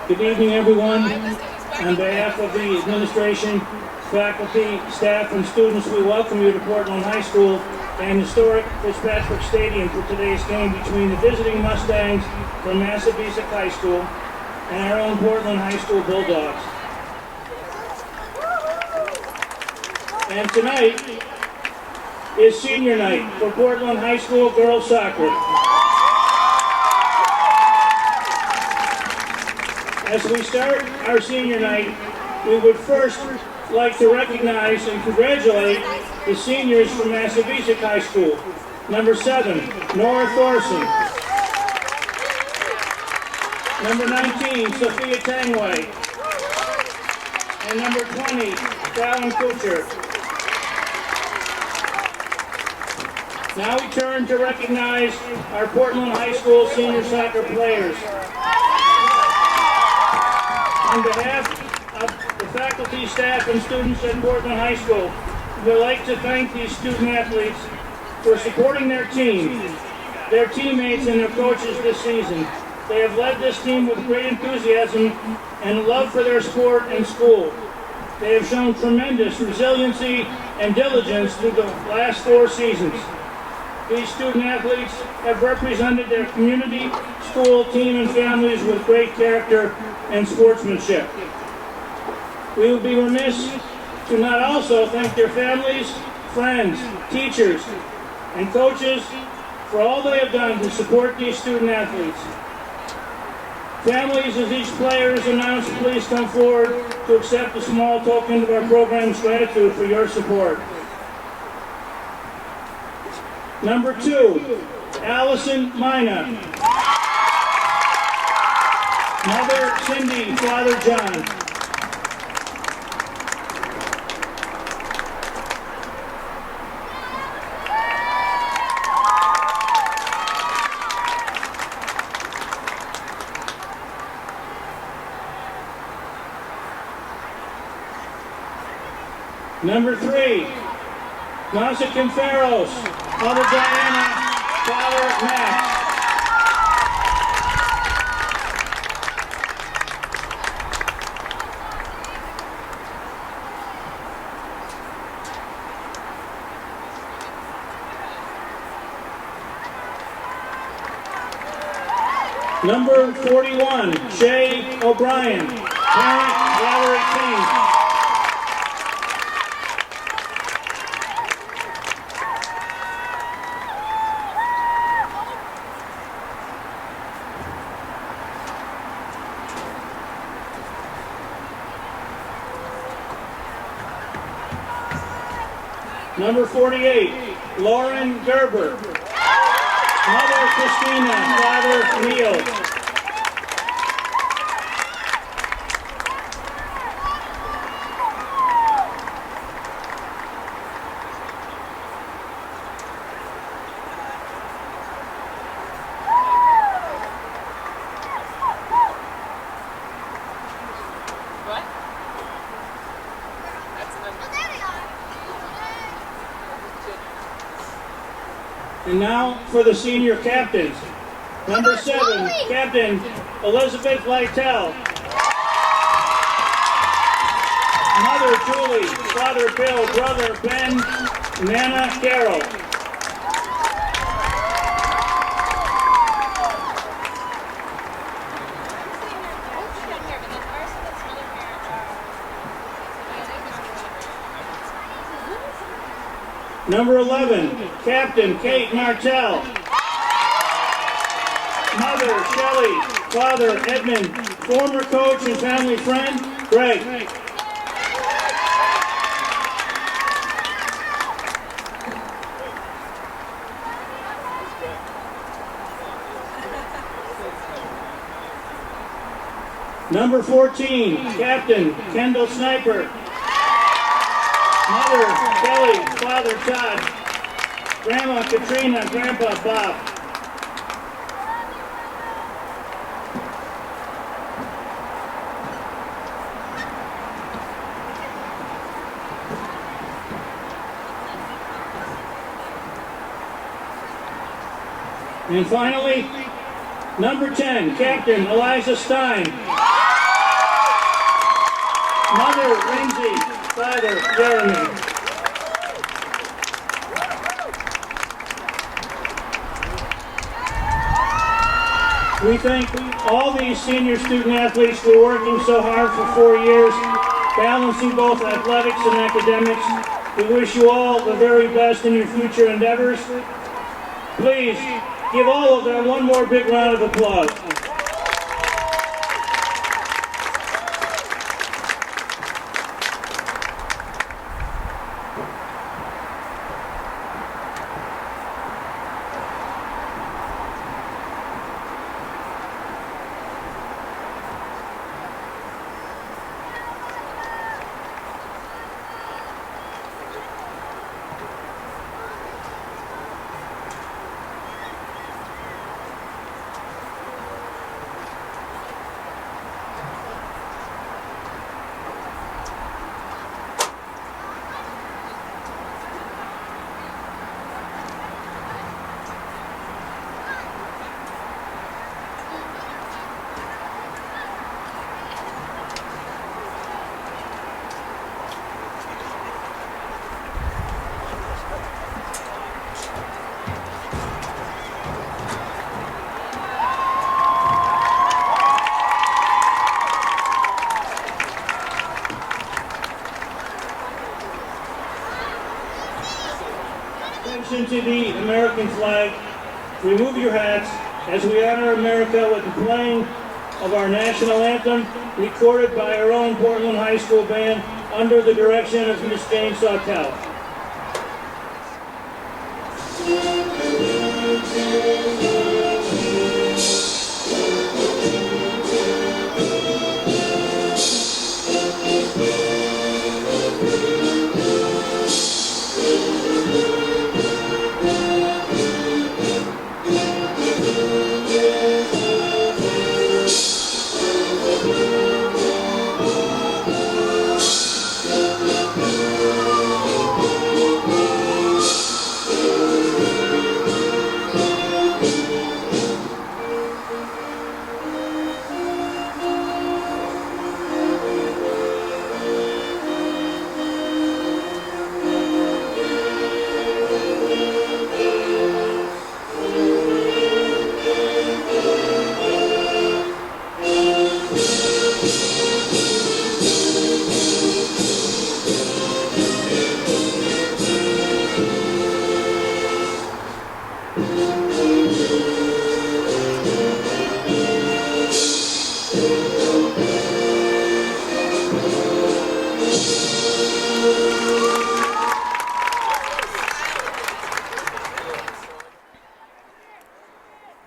Good evening, everyone. On behalf of the administration, faculty, staff, and students, we welcome you to Portland High School and historic Fitzpatrick Stadium for today's game between the visiting Mustangs from Massabesic High School and our own Portland High School Bulldogs. And tonight is senior night for Portland High School girls soccer. As we start our senior night, we would first like to recognize and congratulate the seniors from Massabesic High School. Number 7, Nora Thorson. Number 19, Sophia Tangway. And number 20, Fallon Kucher. Now we turn to recognize our Portland High School senior soccer players. On behalf of the faculty, staff, and students at Portland High School, we'd like to thank these student athletes for supporting their team, their teammates, and their coaches this season. They have led this team with great enthusiasm and love for their sport and school. They have shown tremendous resiliency and diligence through the last 4 seasons. These student athletes have represented their community, school, team, and families with great character and sportsmanship. We would be remiss to not also thank their families, friends, teachers, and coaches for all they have done to support these student athletes. Families, as each player is announced, please come forward to accept a small token of our program's gratitude for your support. Number 2, Allison Mina. Mother Cindy, Father John. Number 3, Nasa Conferos, Mother Diana, Father Max. Number 41, Shay O'Brien, parent Valerie King. Number 48, Lauren Gerber. Mother Christina, Father Neil. And now for the senior captains. Number 7, Captain Elizabeth Lytell. Mother Julie, Father Bill, Brother Ben, Nana Carol. Number 11, Captain Kate Martell. Mother Shelley, Father Edmund, former coach and family friend Greg. Number 14, Captain Kendall Sniper. Mother Kelly, Father Todd, Grandma Katrina, Grandpa Bob. And finally, number 10, Captain Eliza Stein. Mother, Lindsay. Father, Jeremy. We thank all these senior student athletes for working so hard for 4 years, balancing both athletics and academics. We wish you all the very best in your future endeavors. Please give all of them one more big round of applause. Attention to the American flag. Remove your hats as we honor America with the playing of our national anthem, recorded by our own Portland High School band under the direction of Miss Jane Sawtell.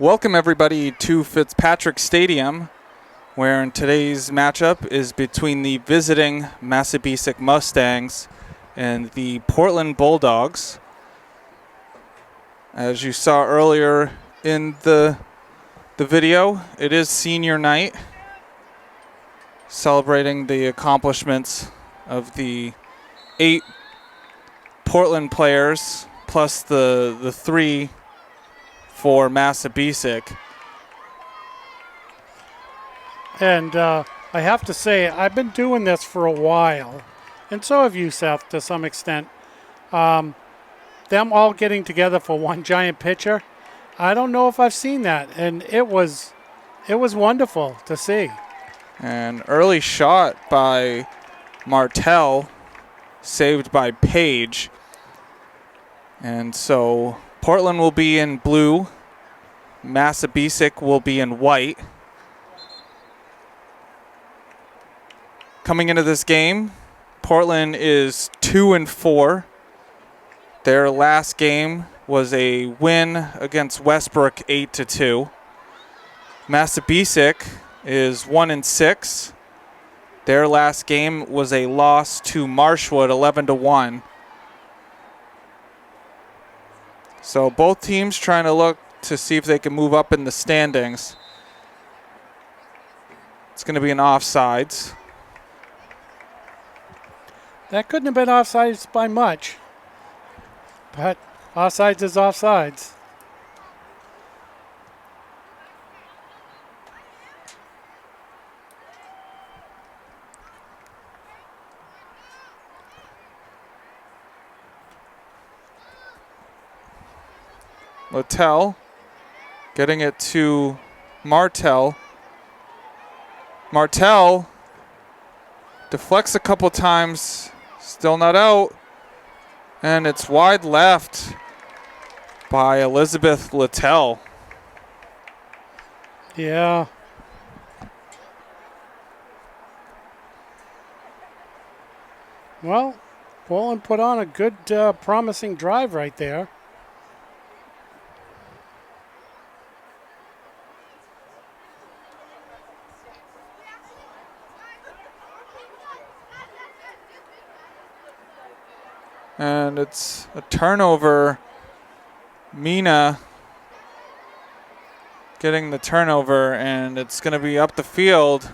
Welcome everybody to Fitzpatrick Stadium, where today's matchup is between the visiting Massabesic Mustangs and the Portland Bulldogs. As you saw earlier in the video, it is senior night, celebrating the accomplishments of the 8 Portland players plus the 3 for Massabesic. And I have to say, I've been doing this for a while, and so have you, Seth, to some extent. Them all getting together for one giant picture, I don't know if I've seen that, and it was wonderful to see. An early shot by Martell, saved by Page. And so Portland will be in blue, Massabesic will be in white. Coming into this game, Portland is 2-4. Their last game was a win against Westbrook 8-2. Massabesic is 1-6. Their last game was a loss to Marshwood 11-1. So both teams trying to look to see if they can move up in the standings. It's going to be an offsides. That couldn't have been offsides by much, but offsides is offsides. Littell getting it to Martell. Martell deflects a couple times, still not out. And it's wide left by Elizabeth Littell. Yeah. Well, Portland put on a good, promising drive right there. And it's a turnover. Mina getting the turnover, and it's going to be up the field.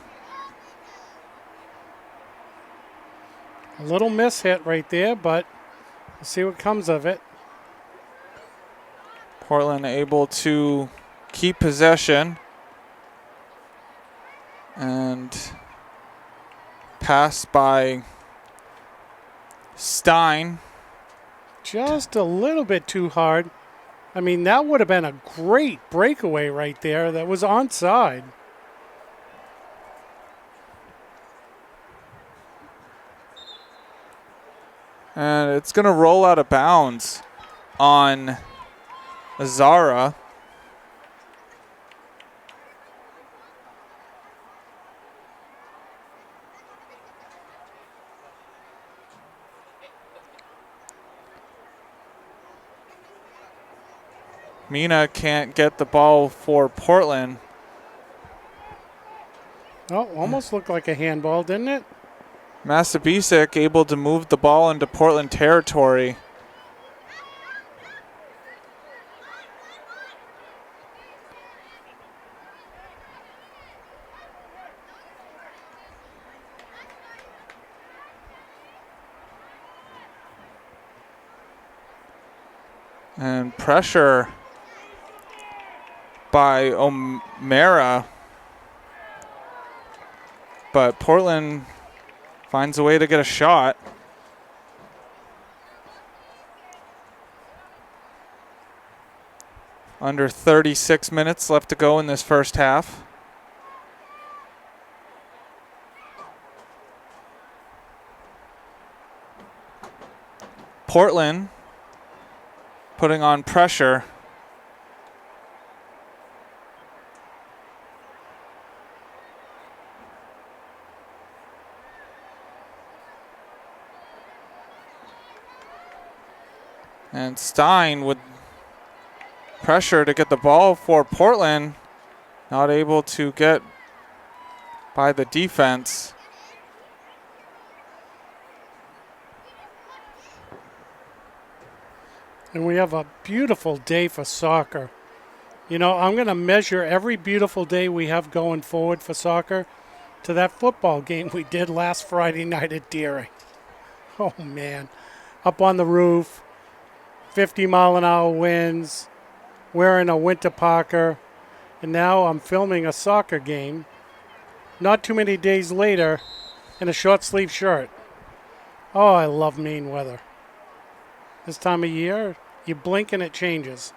A little miss hit right there, but we'll see what comes of it. Portland able to keep possession. And pass by Stein. Just a little bit too hard. I mean, that would have been a great breakaway right there. That was onside. And it's going to roll out of bounds on Azara. Mina can't get the ball for Portland. Oh, almost looked like a handball, didn't it? Massabesic able to move the ball into Portland territory. And pressure by O'Mara. But Portland finds a way to get a shot. Under 36 minutes left to go in this first half. Portland putting on pressure. And Stein with pressure to get the ball for Portland. Not able to get by the defense. And we have a beautiful day for soccer. You know, I'm going to measure every beautiful day we have going forward for soccer to that football game we did last Friday night at Deering. Oh, man. Up on the roof, 50-mile-an-hour winds, wearing a winter parka, and now I'm filming a soccer game not too many days later in a short-sleeve shirt. Oh, I love Maine weather. This time of year, you blink and it changes.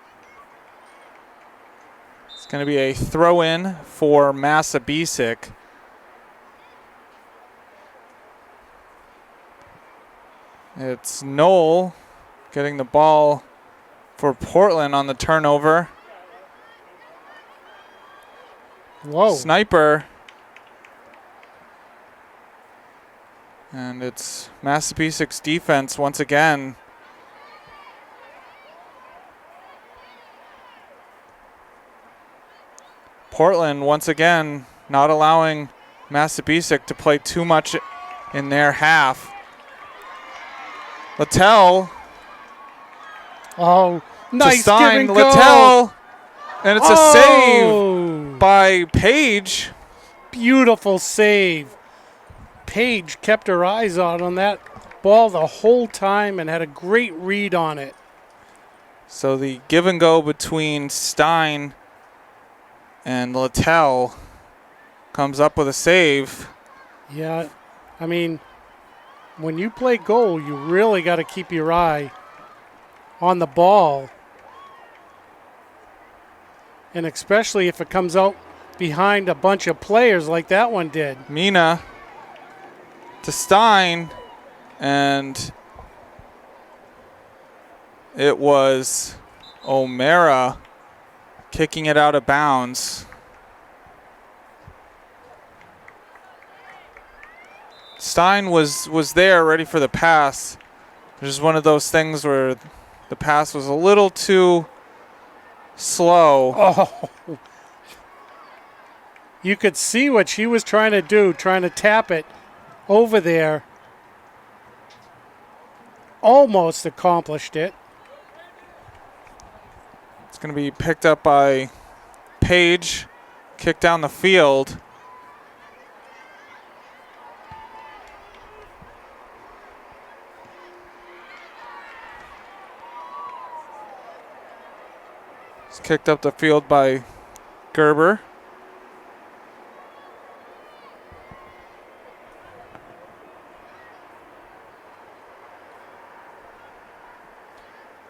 It's going to be a throw-in for Massabesic. It's Knoll getting the ball for Portland on the turnover. Whoa. Sniper. And it's Massabesic's defense once again. Portland once again not allowing Massabesic to play too much in their half. Littell. Oh, nice to Stein, give and go. Littell. And it's a save by Page. Beautiful save. Page kept her eyes on that ball the whole time and had a great read on it. So the give and go between Stein and Littell comes up with a save. Yeah, I mean, when you play goal, you really got to keep your eye on the ball. And especially if it comes out behind a bunch of players like that one did. Mina to Stein, and it was O'Mara kicking it out of bounds. Stein was there ready for the pass. There's one of those things where the pass was a little too slow. Oh, you could see what she was trying to do, trying to tap it over there. Almost accomplished it. It's going to be picked up by Page, kicked down the field. It's kicked up the field by Gerber.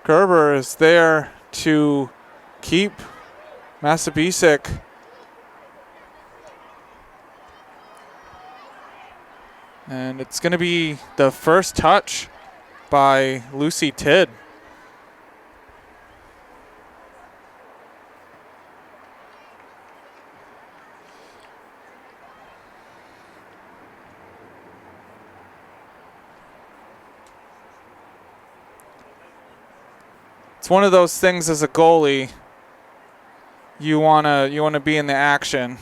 Gerber is there to keep Massabesic and it's going to be the first touch by Lucy Tidd. It's one of those things as a goalie, you wanna be in the action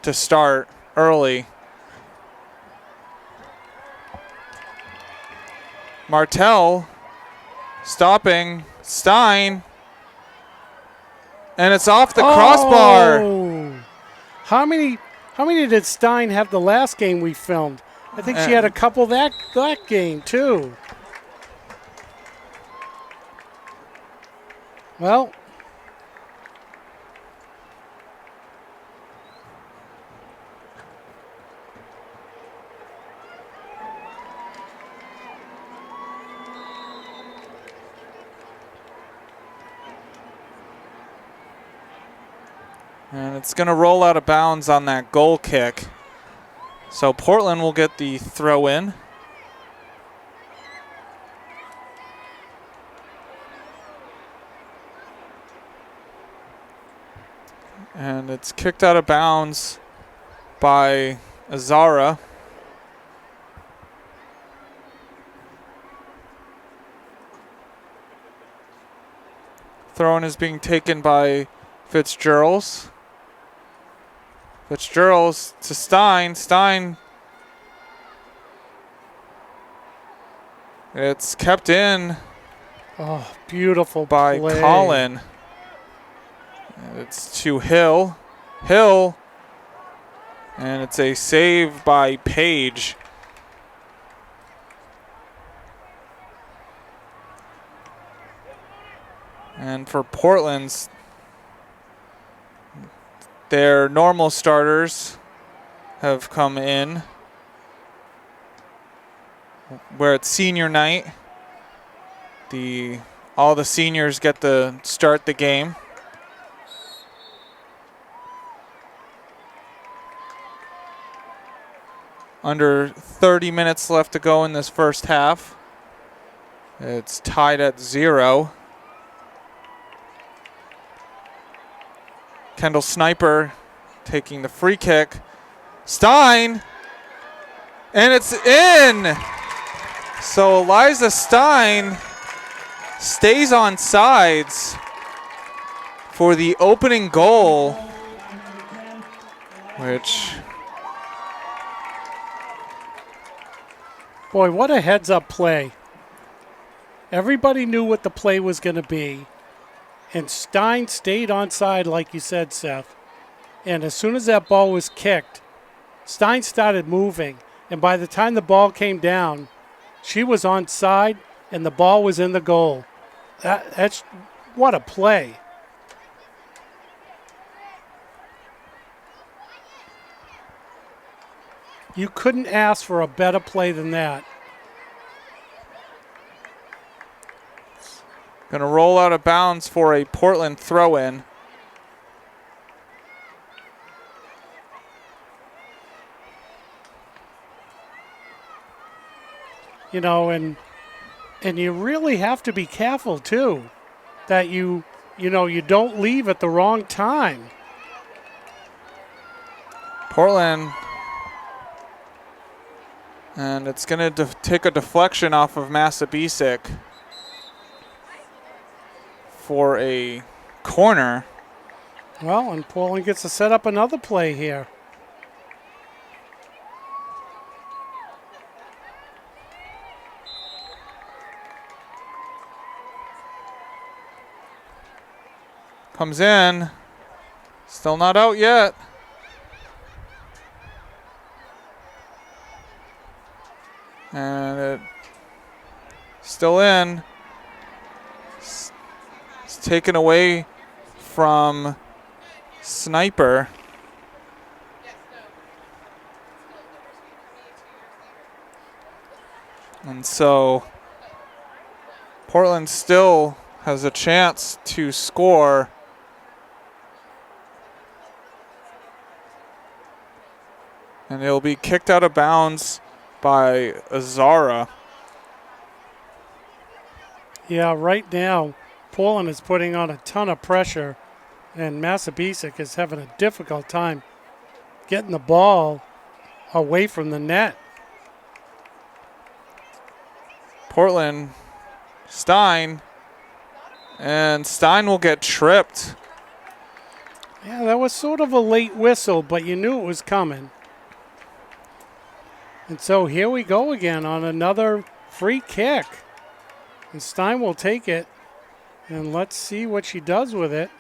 to start early. Martell stopping Stein, and it's off the crossbar. How many did Stein have the last game we filmed? I think she had a couple that game too. Well, and it's going to roll out of bounds on that goal kick. So Portland will get the throw in. And it's kicked out of bounds by Azara. Throw-in is being taken by Fitzgerald. Fitzgerald to Stein. Stein. It's kept in. oh, beautiful by play. Colin. It's to Hill. Hill. And it's a save by Page. And for Portland's, their normal starters have come in. Where it's senior night, all the seniors get to start the game. Under 30 minutes left to go in this first half. It's tied at 0. Kendall Sniper taking the free kick. Stein! And it's in! So Eliza Stein stays on sides for the opening goal, which... Boy, what a heads-up play. Everybody knew what the play was going to be. And Stein stayed onside, like you said, Seth. And as soon as that ball was kicked, Stein started moving. And by the time the ball came down, she was onside and the ball was in the goal. That's what a play. You couldn't ask for a better play than that. Going to roll out of bounds for a Portland throw-in. and you really have to be careful too that you don't leave at the wrong time. Portland, and it's going to take a deflection off of Massabesic for a corner. Well, and Portland gets to set up another play here. Comes in, still not out yet. And it still in. It's taken away from Sniper. And so Portland still has a chance to score. And it'll be kicked out of bounds by Azara. Yeah, right now, Portland is putting on a ton of pressure, and Massabesic is having a difficult time getting the ball away from the net. Portland, Stein, and Stein will get tripped. Yeah, that was sort of a late whistle, but you knew it was coming. And so here we go again on another free kick. And Stein will take it. And let's see what she does with it.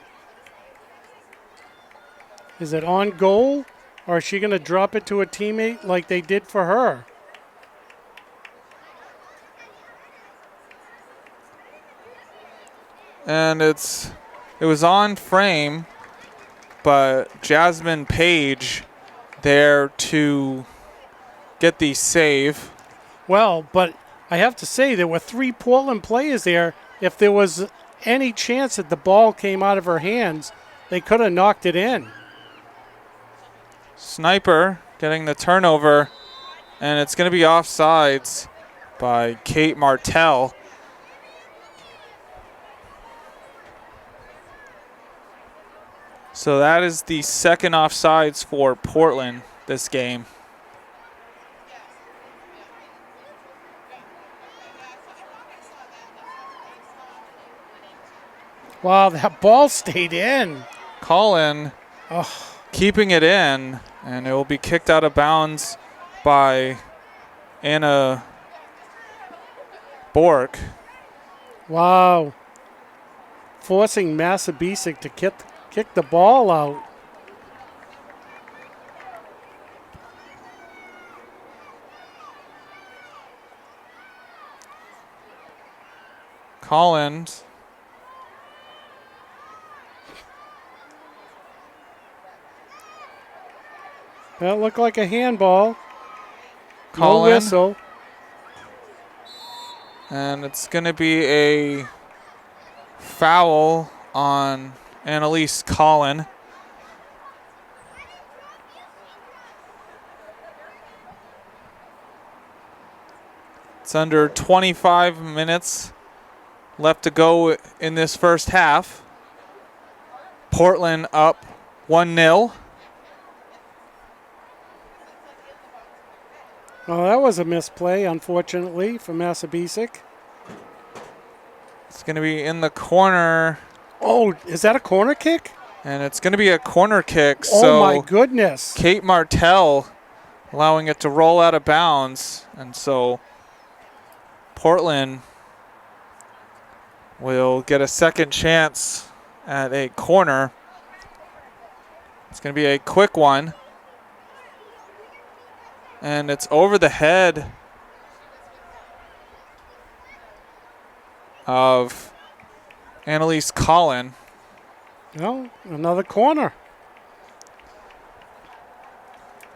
Is it on goal? Or is she going to drop it to a teammate like they did for her? And it was on frame, but Jasmine Page there to get the save. Well, but I have to say there were 3 Portland players there. If there was any chance that the ball came out of her hands, they could have knocked it in. Sniper getting the turnover, and it's going to be offsides by Kate Martell. So that is the second offsides for Portland this game. Wow, that ball stayed in. Colin keeping it in, and it will be kicked out of bounds by Anna Bork. Wow. Forcing Massabesic to kick the ball out. Collins. That looked like a handball. Colin. No whistle. And it's going to be a foul on Annalise Collin. It's under 25 minutes left to go in this first half. Portland up 1-0. Oh, that was a misplay, unfortunately, for Massabesic. It's going to be in the corner. Oh, is that a corner kick? And it's going to be a corner kick. Oh, my goodness. Kate Martell allowing it to roll out of bounds. And so Portland will get a second chance at a corner. It's going to be a quick one. And it's over the head of Annalise Collin. No, another corner.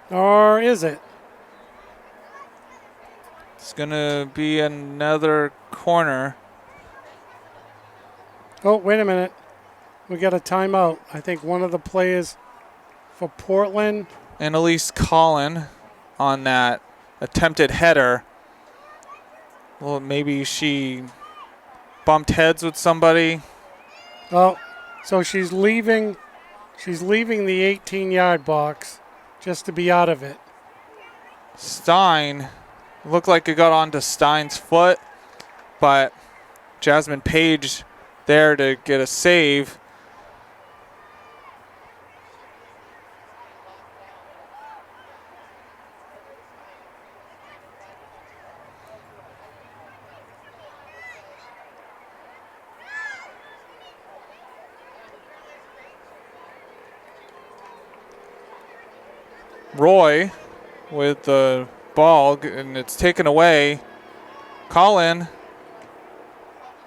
Or is it? It's going to be another corner. Oh, wait a minute. We got a timeout. I think one of the players for Portland. Annalise Collin on that attempted header. Well, maybe she bumped heads with somebody. Oh, so she's leaving the 18-yard box just to be out of it. Stein, looked like it got onto Stein's foot, but Jasmine Page there to get a save. Roy with the ball, and it's taken away. Colin,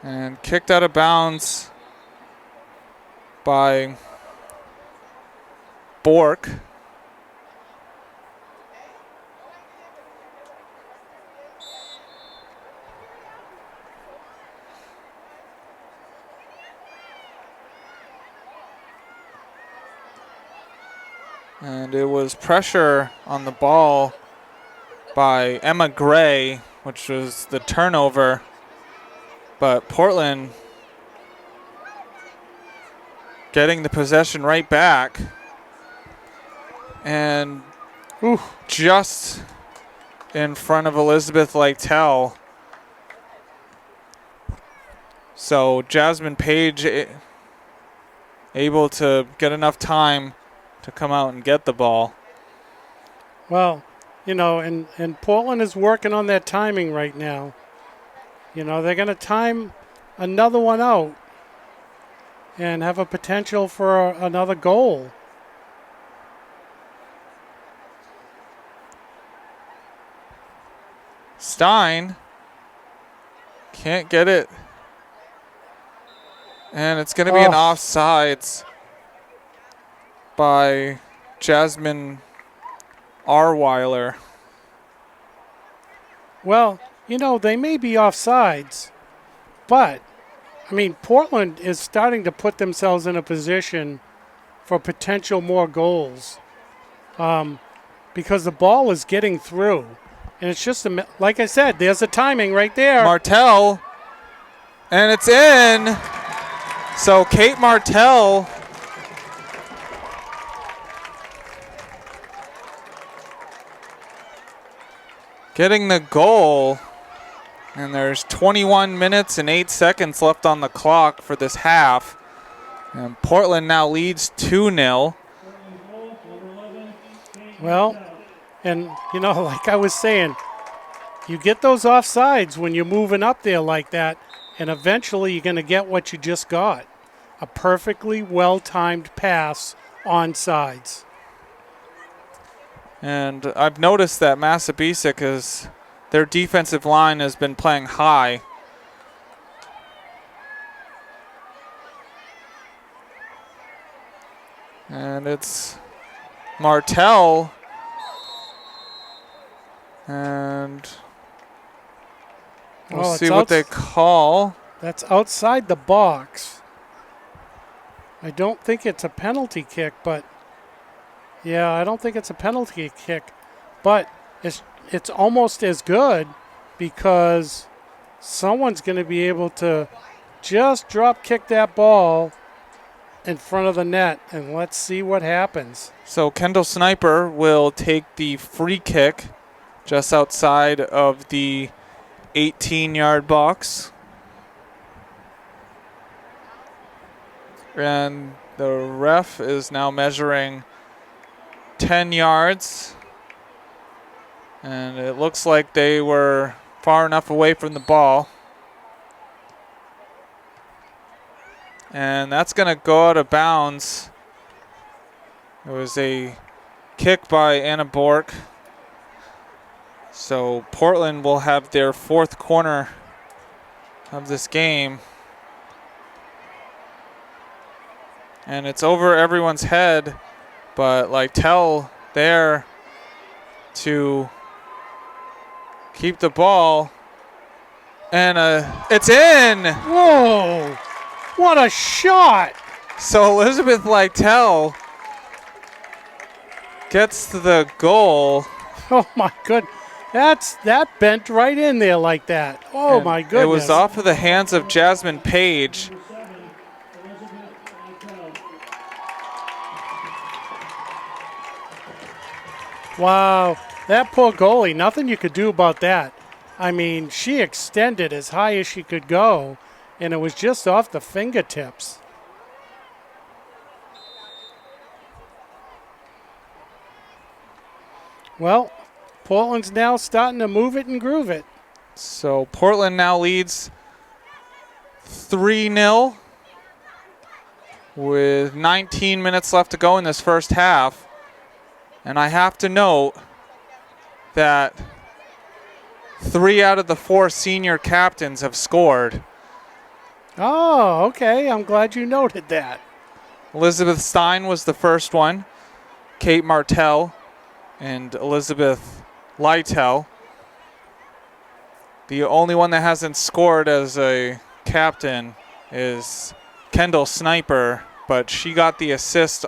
and kicked out of bounds by Bork. And it was pressure on the ball by Emma Gray, which was the turnover. But Portland getting the possession right back. And just in front of Elizabeth Lytell. So Jasmine Page able to get enough time to come out and get the ball. Well, you know, and Portland is working on their timing right now. You know, they're going to time another one out and have a potential for another goal. Stein can't get it. And it's going to be an offsides by Jasmine Arweiler. Well, you know, they may be offsides, but, I mean, Portland is starting to put themselves in a position for potential more goals because the ball is getting through. And it's just, like I said, there's a timing right there. Martell, and it's in. So Kate Martell getting the goal. And there's 21 minutes and 8 seconds left on the clock for this half. And Portland now leads 2-0. Well, and, you know, like I was saying, you get those offsides when you're moving up there like that, and eventually you're going to get what you just got, a perfectly well-timed pass on sides. And I've noticed that Massabesic their defensive line has been playing high. And it's Martell. And we'll see what they call. That's outside the box. I don't think it's a penalty kick, but yeah, I don't think it's a penalty kick. But it's almost as good because someone's going to be able to just drop kick that ball in front of the net, and let's see what happens. So Kendall Sniper will take the free kick just outside of the 18-yard box. And the ref is now measuring 10 yards. And it looks like they were far enough away from the ball. And that's going to go out of bounds. It was a kick by Anna Bork. So Portland will have their fourth corner of this game. And it's over everyone's head, but Lytell there to keep the ball. And it's in! Whoa! What a shot! So Elizabeth Lytell gets the goal. Oh my goodness. That bent right in there like that. Oh, And my goodness. It was off of the hands of Jasmine Page. Wow, that poor goalie, nothing you could do about that. I mean, she extended as high as she could go, and it was just off the fingertips. Well, Portland's now starting to move it and groove it. So Portland now leads 3-0 with 19 minutes left to go in this first half. And I have to note that 3 out of the 4 senior captains have scored. Oh, okay. I'm glad you noted that. Elizabeth Stein was the first one, Kate Martell, and Elizabeth Lytell. The only one that hasn't scored as a captain is Kendall Sniper, but she got the assist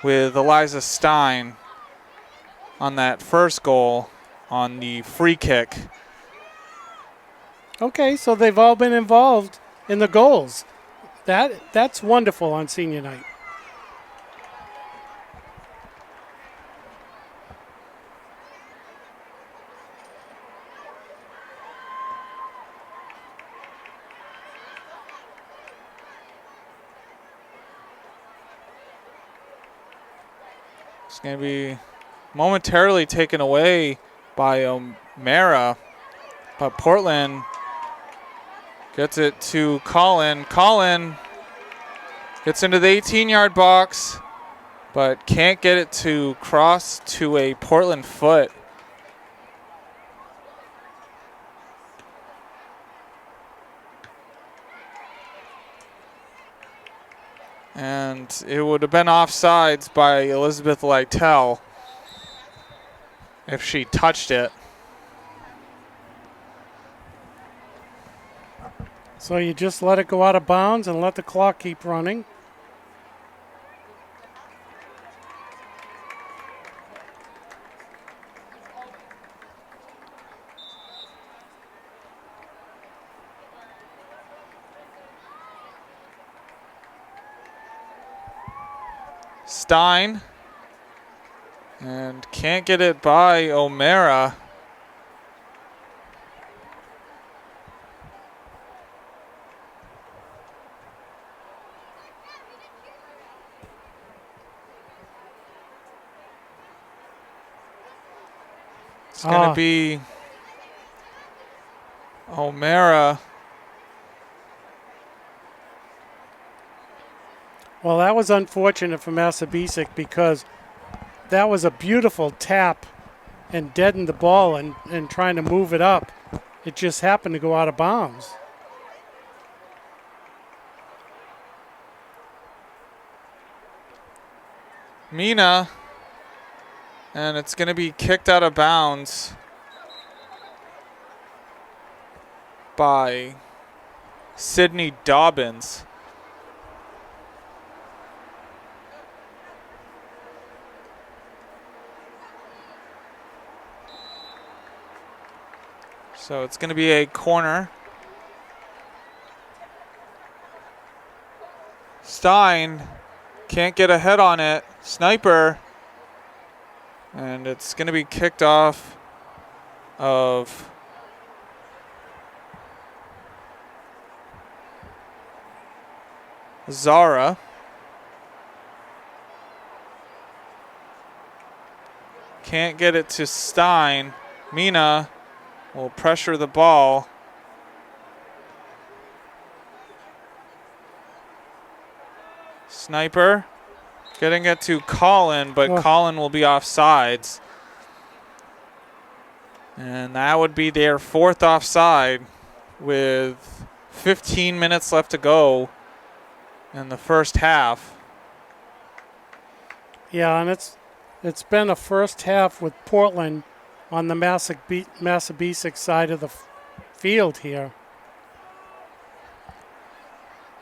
with Eliza Stein on that first goal on the free kick. Okay, so they've all been involved in the goals. That's wonderful on senior night. It's going to be momentarily taken away by O'Mara, but Portland gets it to Colin. Colin gets into the 18-yard box, but can't get it to cross to a Portland foot. And it would have been offsides by Elizabeth Lytell if she touched it. So you just let it go out of bounds and let the clock keep running. Stein, and can't get it by O'Mara. It's going to be O'Mara. Well, that was unfortunate for Massabesic because that was a beautiful tap and deadened the ball and trying to move it up. It just happened to go out of bounds. Mina, and it's going to be kicked out of bounds by Sydney Dobbins. So it's going to be a corner. Stein can't get a head on it. Sniper. And it's going to be kicked off of Zara. Can't get it to Stein. Mina will pressure the ball. Sniper getting it to Colin, but Colin will be offsides. And that would be their 4th offside with 15 minutes left to go in the first half. Yeah, and it's been a first half with Portland on the Massabesic side of the field here.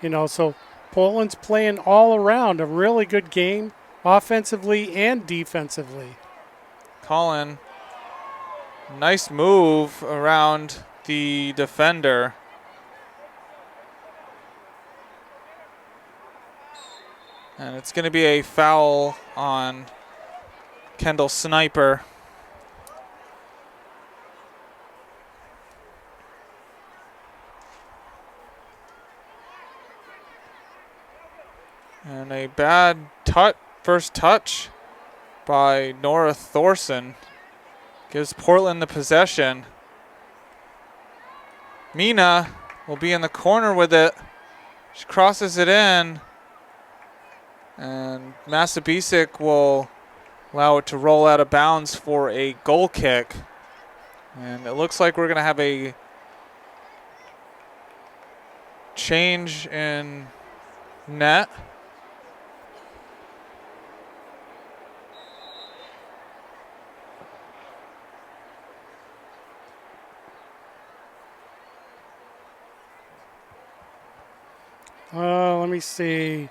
You know, so Portland's playing all around a really good game, offensively and defensively. Colin Nice move around the defender. And it's going to be a foul on Kendall Sniper. And a bad first touch by Nora Thorson gives Portland the possession. Mina will be in the corner with it. She crosses it in. And Massabesic will allow it to roll out of bounds for a goal kick. And it looks like we're going to have a change in net. Let me see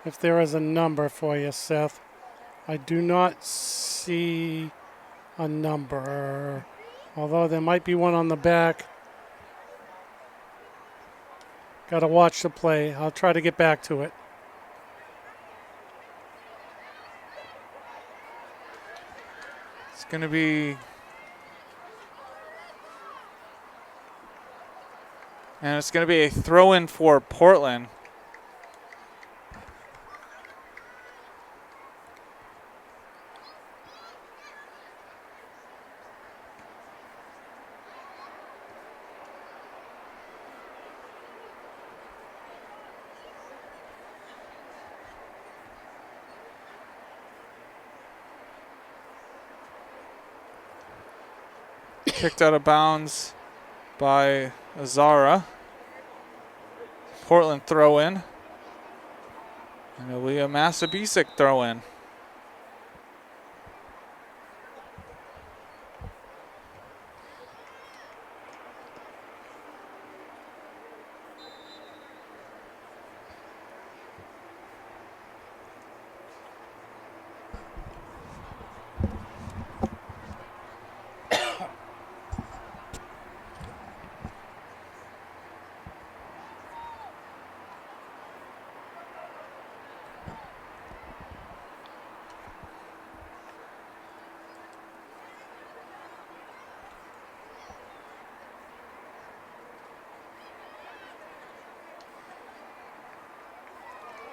if there is a number for you, Seth. I do not see a number, although there might be one on the back. Got to watch the play. I'll try to get back to it. It's going to be... And it's going to be a throw-in for Portland. Kicked out of bounds by Azara. Portland throw in. And it'll be a Massabesic throw in.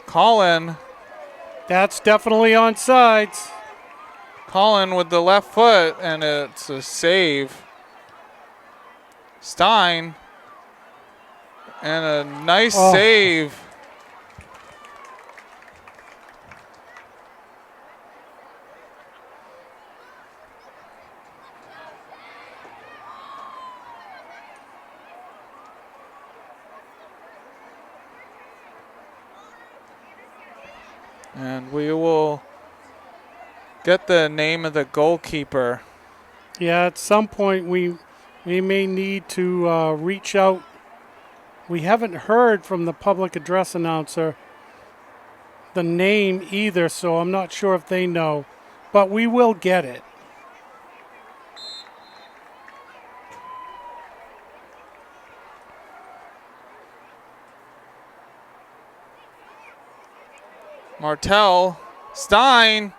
Colin. That's definitely on sides. Colin with the left foot, and it's a save. Stein. And a nice save. And we will get the name of the goalkeeper. Yeah, at some point we may need to reach out. We haven't heard from the public address announcer the name either, so I'm not sure if they know. But we will get it. Martell, Stein,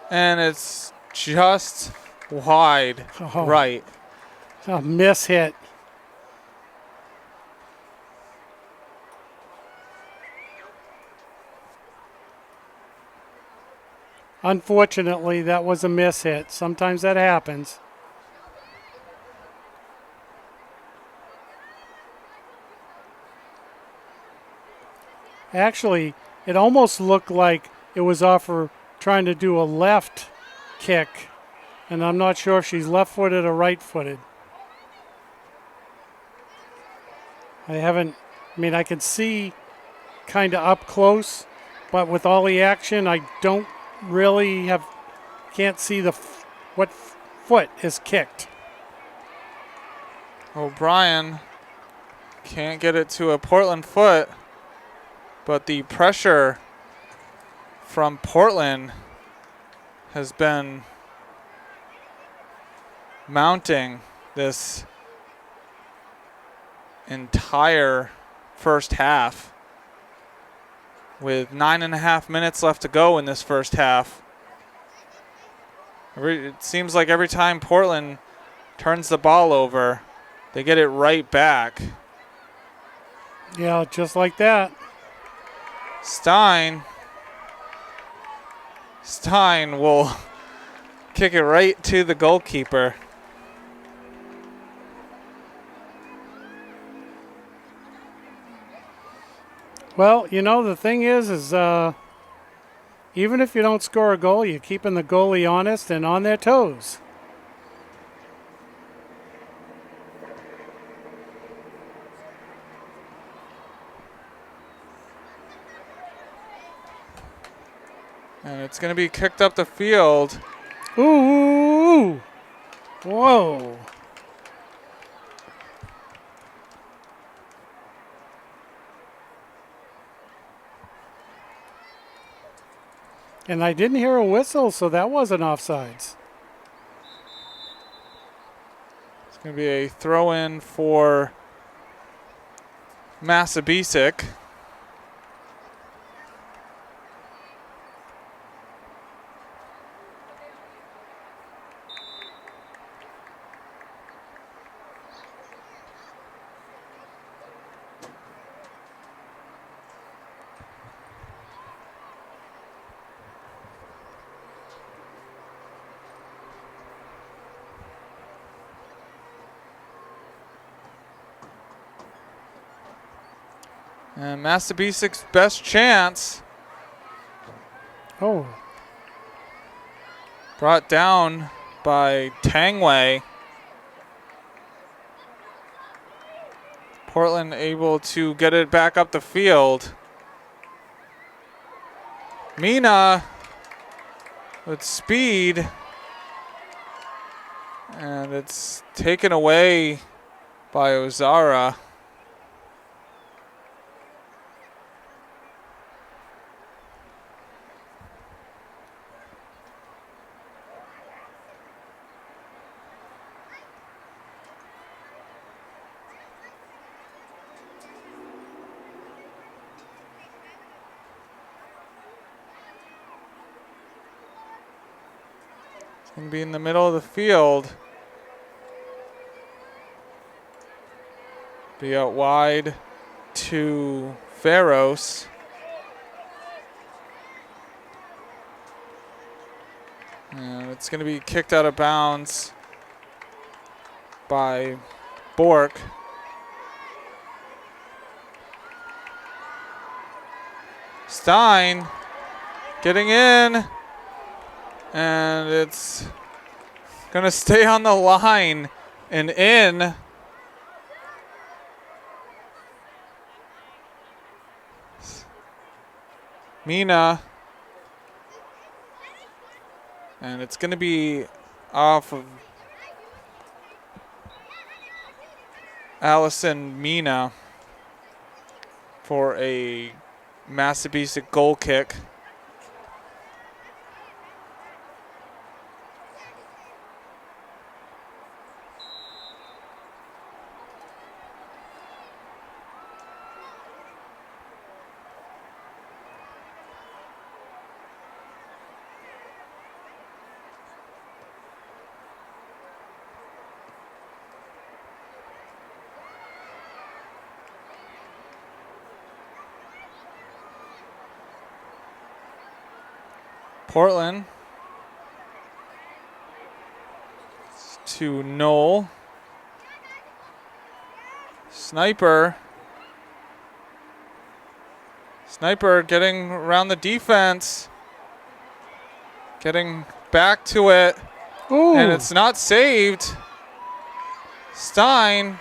and it's just wide right. A miss hit. Unfortunately, that was a miss hit. Sometimes that happens. Actually, it almost looked like it was off her trying to do a left kick, and I'm not sure if she's left-footed or right-footed. I can see kind of up close, but with all the action, I don't really can't see what foot is kicked. O'Brien can't get it to a Portland foot, but the pressure from Portland has been mounting this entire first half with 9.5 minutes left to go in this first half. It seems like every time Portland turns the ball over, they get it right back. Yeah, just like that. Stein will kick it right to the goalkeeper. Well, you know, the thing is even if you don't score a goal, you're keeping the goalie honest and on their toes. And it's going to be kicked up the field. Ooh! Whoa! And I didn't hear a whistle, so that wasn't offsides. It's going to be a throw-in for Massabesic. And Massabesic's best chance. Oh. Brought down by Tangway. Portland able to get it back up the field. Mina with speed. And it's taken away by Ozara. Going to be in the middle of the field. Be out wide to Ferros. And it's going to be kicked out of bounds by Bork. Stein getting in. And it's going to stay on the line and in. Mina. And it's going to be off of Allison Mina for a Massabesic goal kick. Portland to Knoll. Sniper getting around the defense. Getting back to it. Ooh. And it's not saved. Stein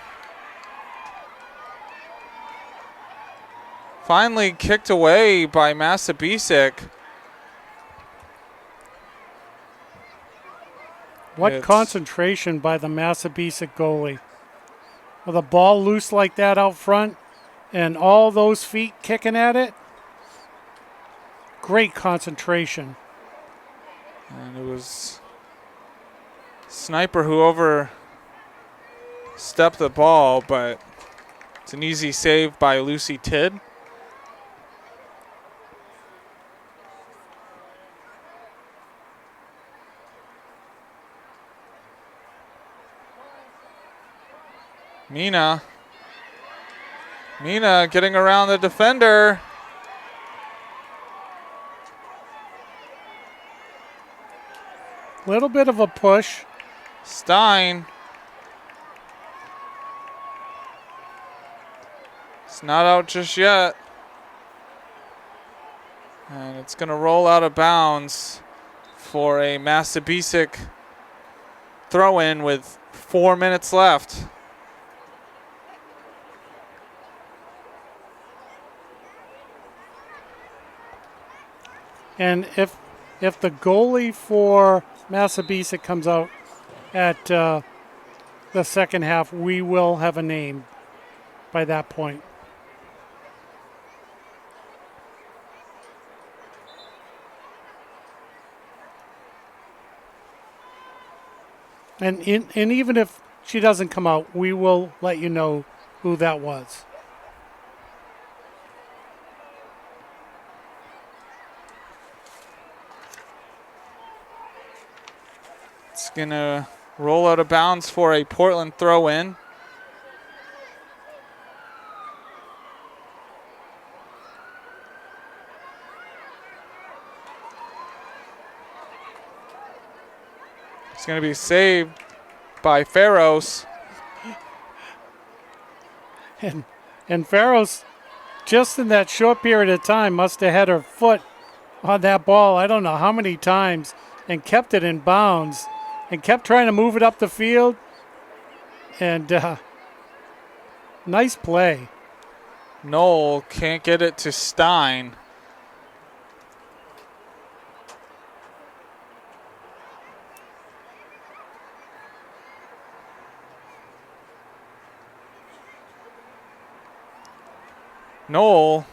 finally kicked away by Massabesic. What concentration by the Massabesic goalie. With a ball loose like that out front and all those feet kicking at it. Great concentration. And it was Sniper who overstepped the ball, but it's an easy save by Lucy Tidd. Mina getting around the defender. Little bit of a push. Stein. It's not out just yet. And it's going to roll out of bounds for a Massabesic throw-in with 4 minutes left. And if the goalie for Massabesic comes out at the second half, we will have a name by that point. And even if she doesn't come out, we will let you know who that was. It's going to roll out of bounds for a Portland throw-in. It's going to be saved by Farros. And Farros, just in that short period of time, must have had her foot on that ball, I don't know how many times, and kept it in bounds and kept trying to move it up the field. And nice play. Knoll can't get it to Stein. Knoll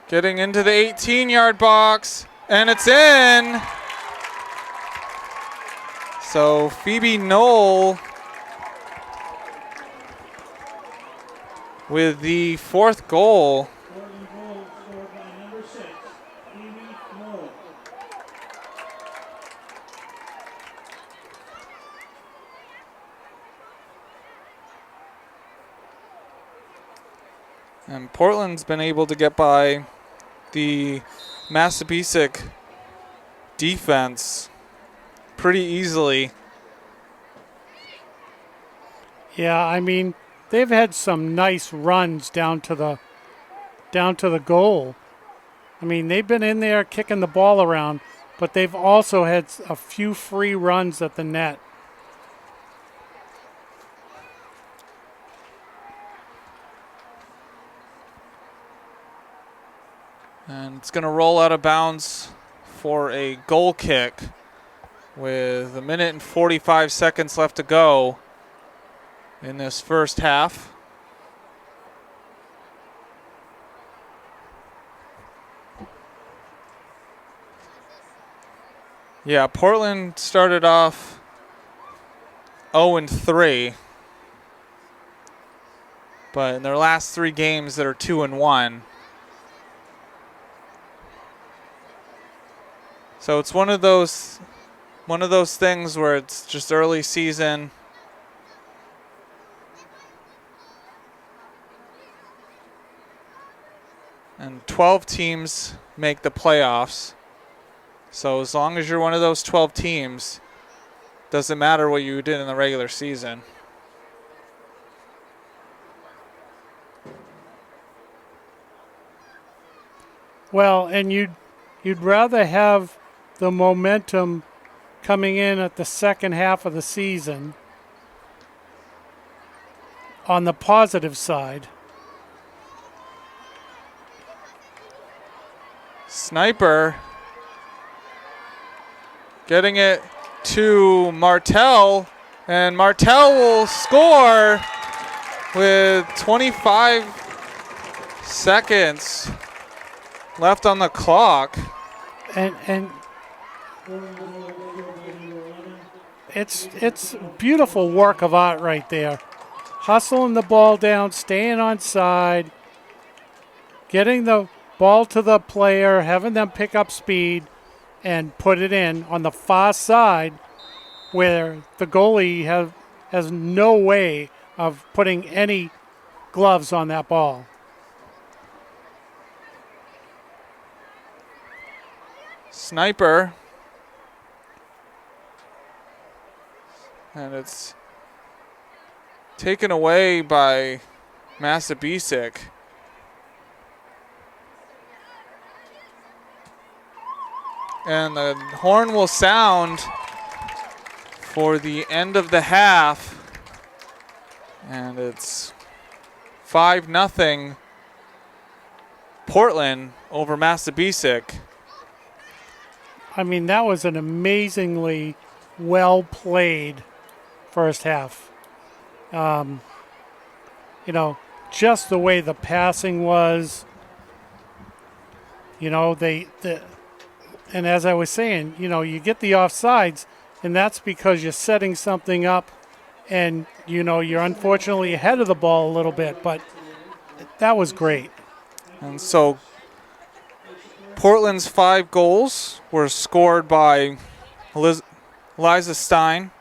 getting into the 18-yard box, and it's in. So Phoebe Knoll with the fourth goal. Portland goal scored by number 6, Phoebe Knoll. And Portland's been able to get by the Massabesic defense pretty easily. Yeah, I mean, they've had some nice runs down to the goal. I mean, they've been in there kicking the ball around, but they've also had a few free runs at the net. And it's going to roll out of bounds for a goal kick with 1 minute and 45 seconds left to go in this first half. Yeah, Portland started off 0-3, but in their last 3 games that are 2-1. So it's one of those things where it's just early season. And 12 teams make the playoffs. So as long as you're one of those 12 teams, doesn't matter what you did in the regular season. Well, and you'd rather have the momentum coming in at the second half of the season on the positive side. Sniper getting it to Martell, and Martell will score with 25 seconds left on the clock. And Portland goal scored by number 11, it's beautiful work of art right there. Hustling the ball down, staying on side, getting the ball to the player, having them pick up speed, and put it in on the far side where the goalie has no way of putting any gloves on that ball. Sniper. And it's taken away by Massabesic. And the horn will sound for the end of the half. And it's 5-0 Portland over Massabesic. I mean, that was an amazingly well played first half. Just the way the passing was. And as I was saying, you get the offsides, and that's because you're setting something up, and you're unfortunately ahead of the ball a little bit, but that was great. And so Portland's 5 goals were scored by Eliza Stein.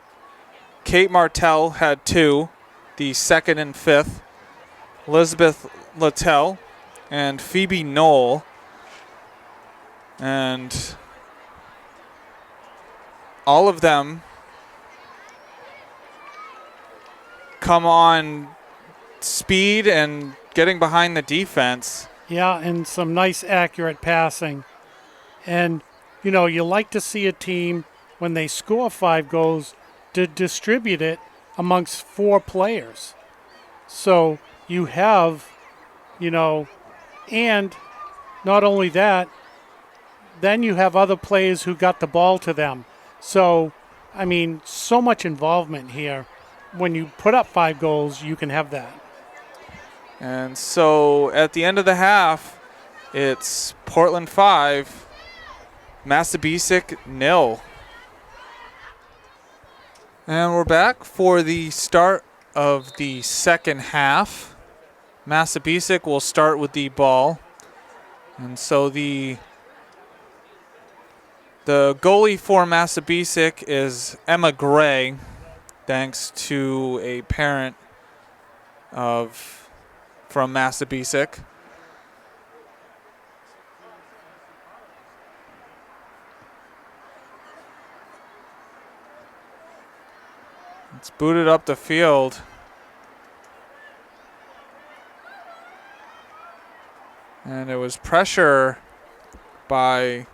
Kate Martell had 2, the second and fifth. Elizabeth Littell and Phoebe Knoll. And all of them come on speed and getting behind the defense. Yeah, and some nice accurate passing. And, you like to see a team, when they score 5 goals, to distribute it amongst 4 players. So you have, and not only that, then you have other players who got the ball to them. So, so much involvement here. When you put up 5 goals, you can have that. And so at the end of the half, it's Portland 5, Massabesic 0. And we're back for the start of the second half. Massabesic will start with the ball. And so the goalie for Massabesic is Emma Gray, thanks to a parent from Massabesic. It's booted up the field. And it was pressure by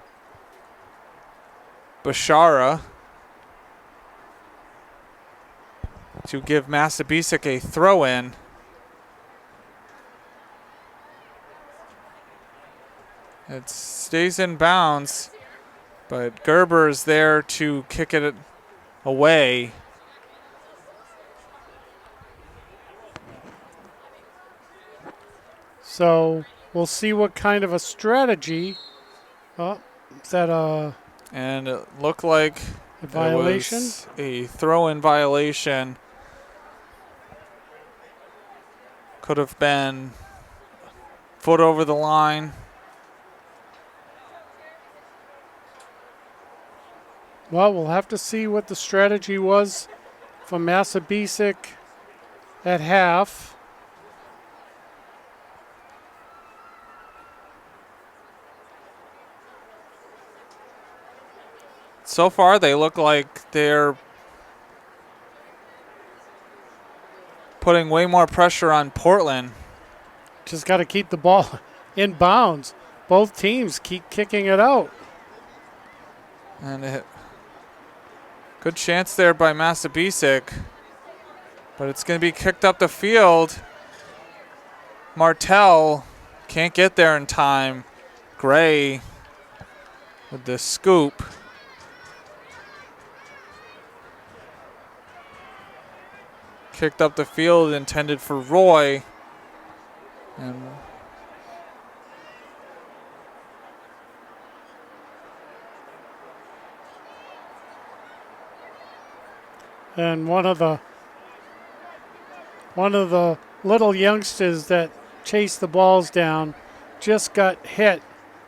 Bashara to give Massabesic a throw-in. It stays in bounds, but Gerber is there to kick it away. So we'll see what kind of a strategy. Oh, is that a And it looked like violation? It was a throw-in violation. Could have been foot over the line. Well, we'll have to see what the strategy was for Massabesic at half. So far, they look like they're putting way more pressure on Portland. Just got to keep the ball in bounds. Both teams keep kicking it out. And good chance there by Massabesic, but it's going to be kicked up the field. Martell can't get there in time. Gray with the scoop. Kicked up the field, intended for Roy. And And one of the little youngsters that chased the balls down just got hit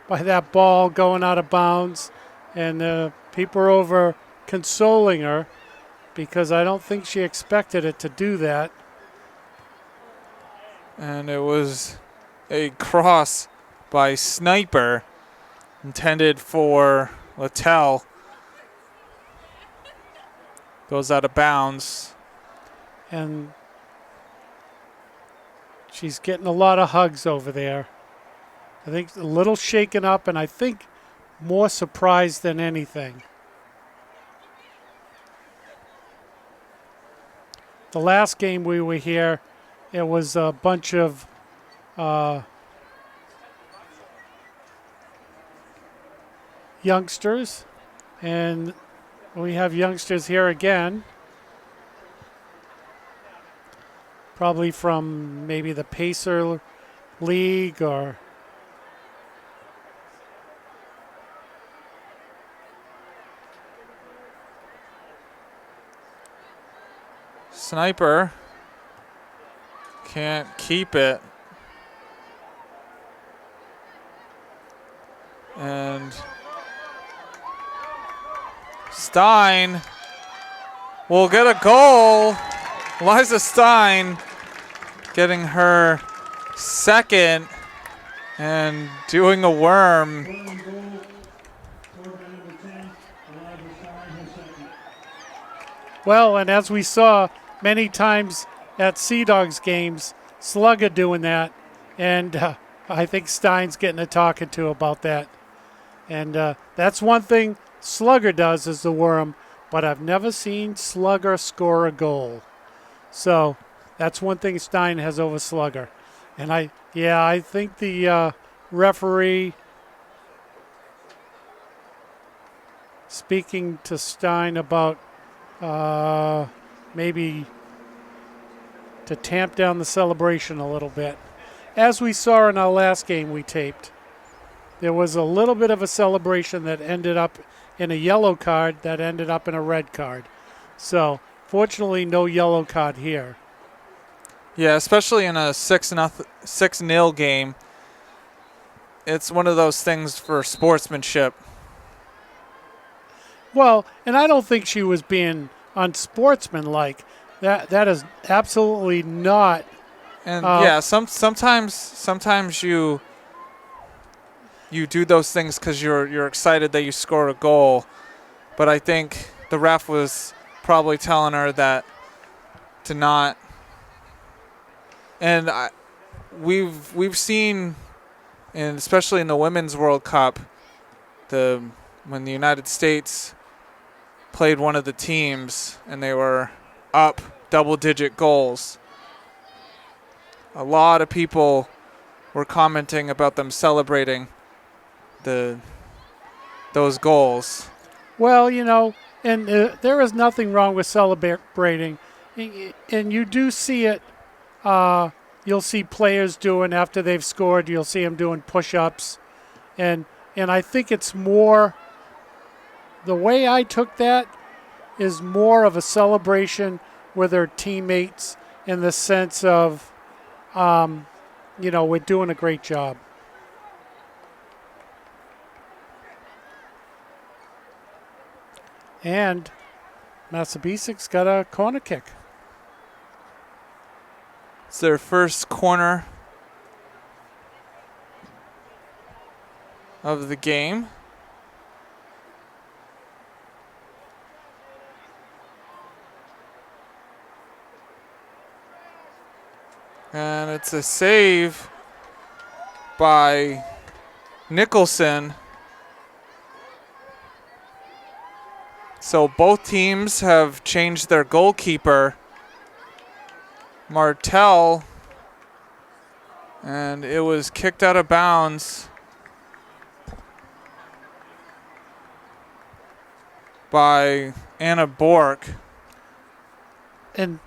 by that ball going out of bounds, and people are over consoling her because I don't think she expected it to do that. And it was a cross by Sniper intended for Littell. Goes out of bounds. And she's getting a lot of hugs over there. I think a little shaken up, and I think more surprised than anything. The last game we were here, it was a bunch of youngsters, and we have youngsters here again. Probably from maybe the Pacer League or Sniper can't keep it. And Stein will get a goal. Liza Stein getting her second and doing a worm. Well, and as we saw many times at Sea Dogs games, Slugger doing that, and I think Stein's getting a talking to about that. And that's one thing Slugger does is the worm, but I've never seen Slugger score a goal. So that's one thing Stein has over Slugger. And I think the referee speaking to Stein about maybe to tamp down the celebration a little bit. As we saw in our last game we taped, there was a little bit of a celebration that ended up in a yellow card that ended up in a red card. So, fortunately, no yellow card here. Yeah, especially in a 6-0 game. It's one of those things for sportsmanship. Well, and I don't think she was being unsportsmanlike. That is absolutely not. And sometimes you do those things because you're excited that you scored a goal, but I think the ref was probably telling her that to not. And we've seen, and especially in the Women's World Cup, when the United States played one of the teams and they were up double-digit goals, a lot of people were commenting about them celebrating those goals. Well, and there is nothing wrong with celebrating, and you do see it. You'll see players doing after they've scored. You'll see them doing push-ups, and I think it's more. The way I took that is more of a celebration with her teammates in the sense of, we're doing a great job. And Massabesic's got a corner kick. It's their first corner of the game. And it's a save by Nicholson. So both teams have changed their goalkeeper, Martell, and it was kicked out of bounds by Anna Bork. And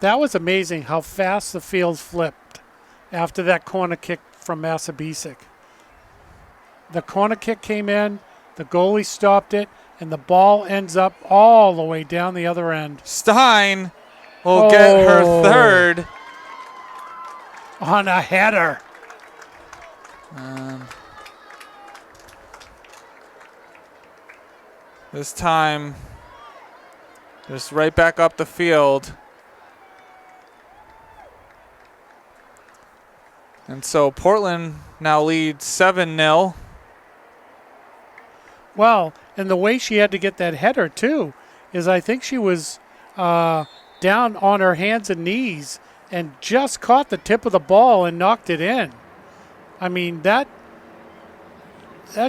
that was amazing how fast the field flipped after that corner kick from Massabesic. The corner kick came in, the goalie stopped it, and the ball ends up all the way down the other end. Stein will get her Oh. third. On a header. This time, just right back up the field. And so Portland now leads 7-0. Well, and the way she had to get that header, too, is I think she was down on her hands and knees and just caught the tip of the ball and knocked it in. I mean, that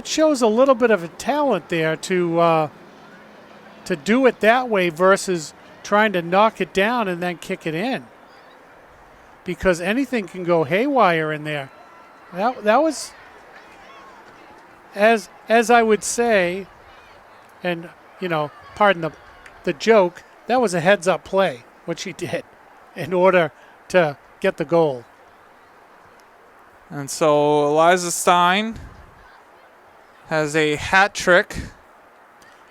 shows a little bit of a talent there to do it that way versus trying to knock it down and then kick it in. Because anything can go haywire in there. That was, as I would say, and, you know, pardon the joke, that was a heads-up play, what she did, in order to get the goal. And so Eliza Stein has a hat trick.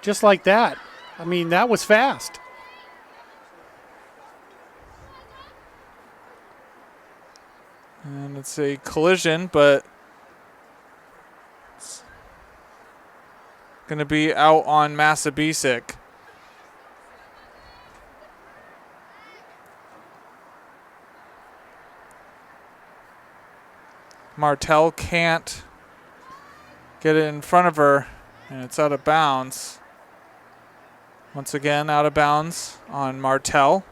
Just like that. I mean, that was fast. And it's a collision, but it's going to be out on Massabesic. Martell can't get it in front of her, and it's out of bounds. Once again, out of bounds on Martell.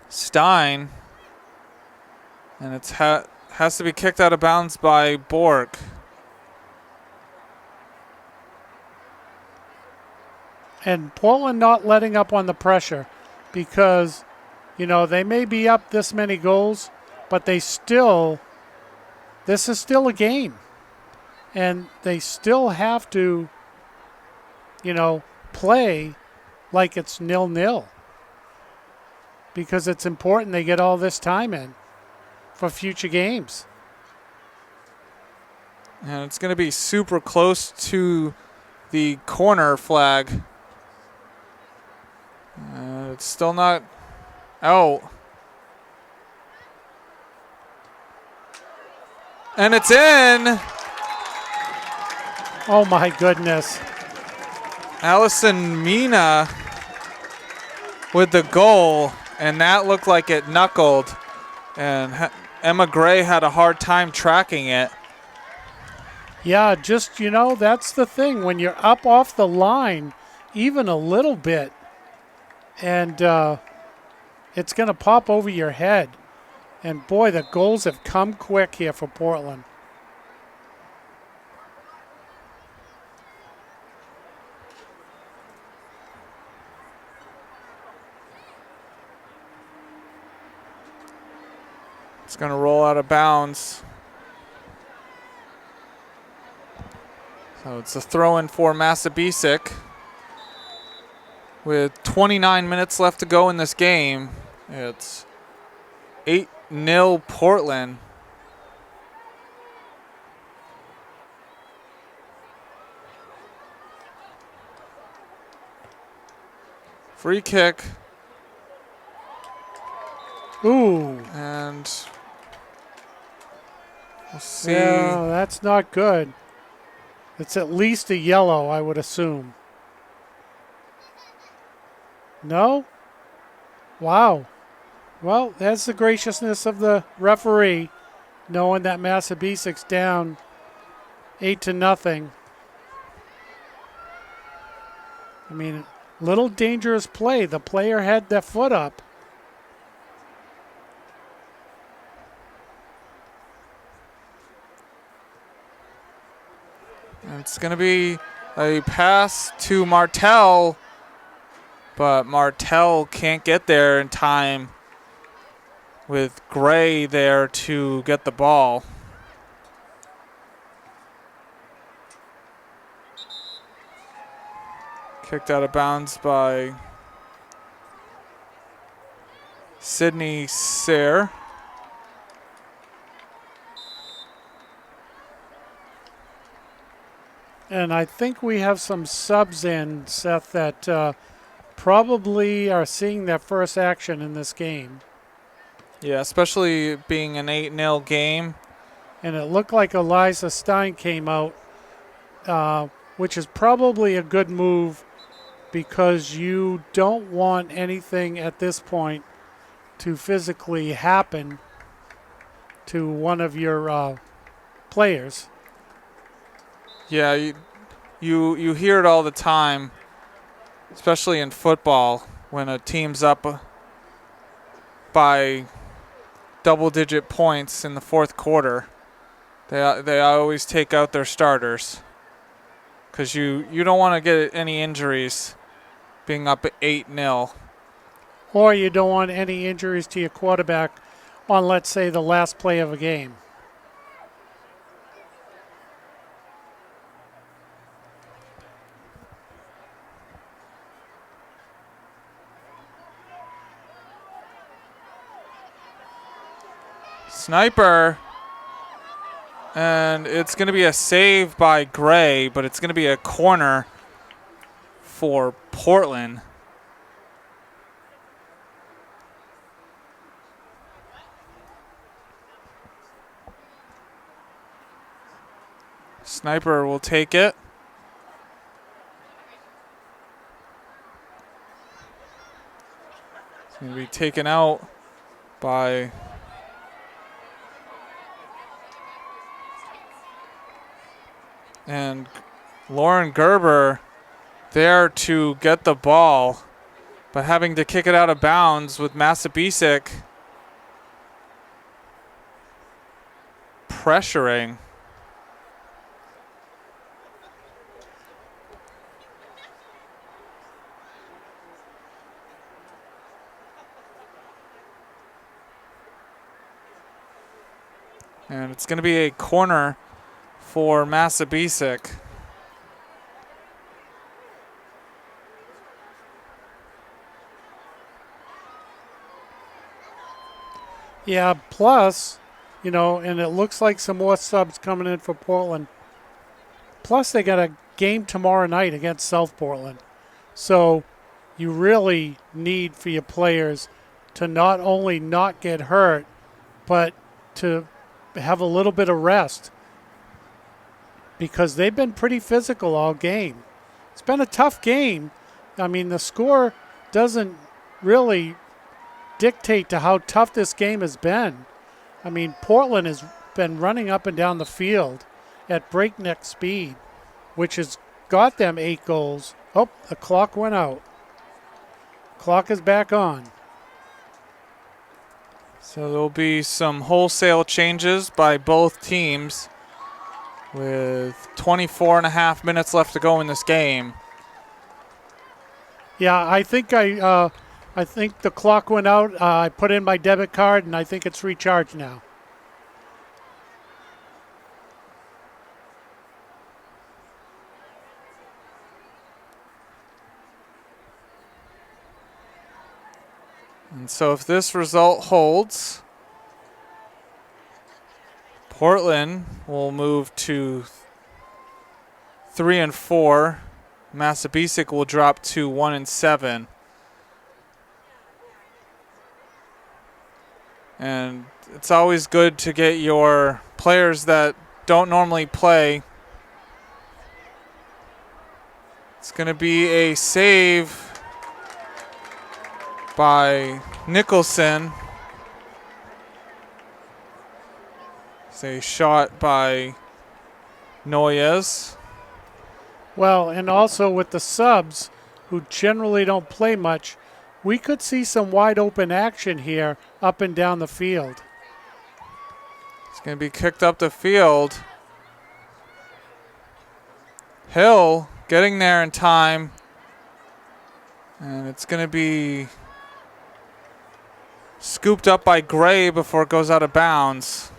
Stein, and it has to be kicked out of bounds by Bork. And Portland not letting up on the pressure because, you know, they may be up this many goals, but this is still a game. And they still have to, you know, play like it's 0-0. Because it's important they get all this time in for future games. And it's going to be super close to the corner flag. It's still not out. And it's in. Oh, my goodness. Allison Mina with the goal. And that looked like it knuckled. And Emma Gray had a hard time tracking it. Yeah, just, you know, that's the thing. When you're up off the line, even a little bit, and it's going to pop over your head. And, boy, the goals have come quick here for Portland. It's going to roll out of bounds. So it's a throw-in for Massabesic. With 29 minutes left to go in this game, it's 8-0 Portland. Free kick. Ooh. And we'll see. Yeah, that's not good. It's at least a yellow, I would assume. No? Wow. Well, that's the graciousness of the referee, knowing that Massabesic's down 8-0. I mean, little dangerous play. The player had their foot up. It's going to be a pass to Martell, but Martell can't get there in time with Gray there to get the ball. Kicked out of bounds by Sydney Sayre. And I think we have some subs in, Seth, that probably are seeing their first action in this game. Yeah, especially being an 8-0 game. And it looked like Eliza Stein came out, which is probably a good move because you don't want anything at this point to physically happen to one of your players. Yeah, you hear it all the time, especially in football, when a team's up by double-digit points in the fourth quarter. They always take out their starters because you don't want to get any injuries being up at 8-0. Or you don't want any injuries to your quarterback on, let's say, the last play of a game. Sniper. And it's going to be a save by Gray, but it's going to be a corner for Portland. Sniper will take it. It's going to be taken out by and Lauren Gerber there to get the ball, but having to kick it out of bounds with Massabesic pressuring. And it's going to be a corner for Massabesic. Yeah, plus, and it looks like some more subs coming in for Portland. Plus, they got a game tomorrow night against South Portland. So you really need for your players to not only not get hurt, but to have a little bit of rest because they've been pretty physical all game. It's been a tough game. I mean, the score doesn't really dictate to how tough this game has been. I mean, Portland has been running up and down the field at breakneck speed, which has got them 8 goals. Oh, the clock went out. Clock is back on. So there'll be some wholesale changes by both teams with 24 and a half minutes left to go in this game. Yeah, I think the clock went out. I put in my debit card, and I think it's recharged now. And so if this result holds, Portland will move to 3 and 4. Massabesic will drop to 1 and 7. And it's always good to get your players that don't normally play. It's going to be a save by Nicholson. It's a shot by Noyes. Well, and also with the subs, who generally don't play much, we could see some wide open action here up and down the field. It's going to be kicked up the field. Hill getting there in time. And it's going to be scooped up by Gray before it goes out of bounds.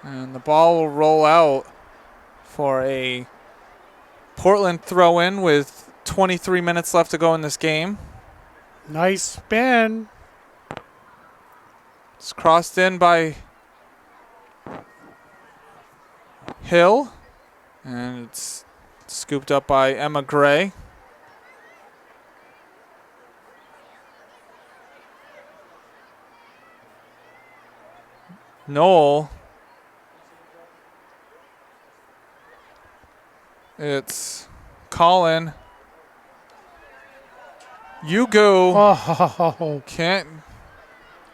And the ball will roll out for a Portland throw-in with 23 minutes left to go in this game. Nice spin. It's crossed in by Hill. And it's scooped up by Emma Gray. Noel. It's Colin. Hugo. Oh, Can't.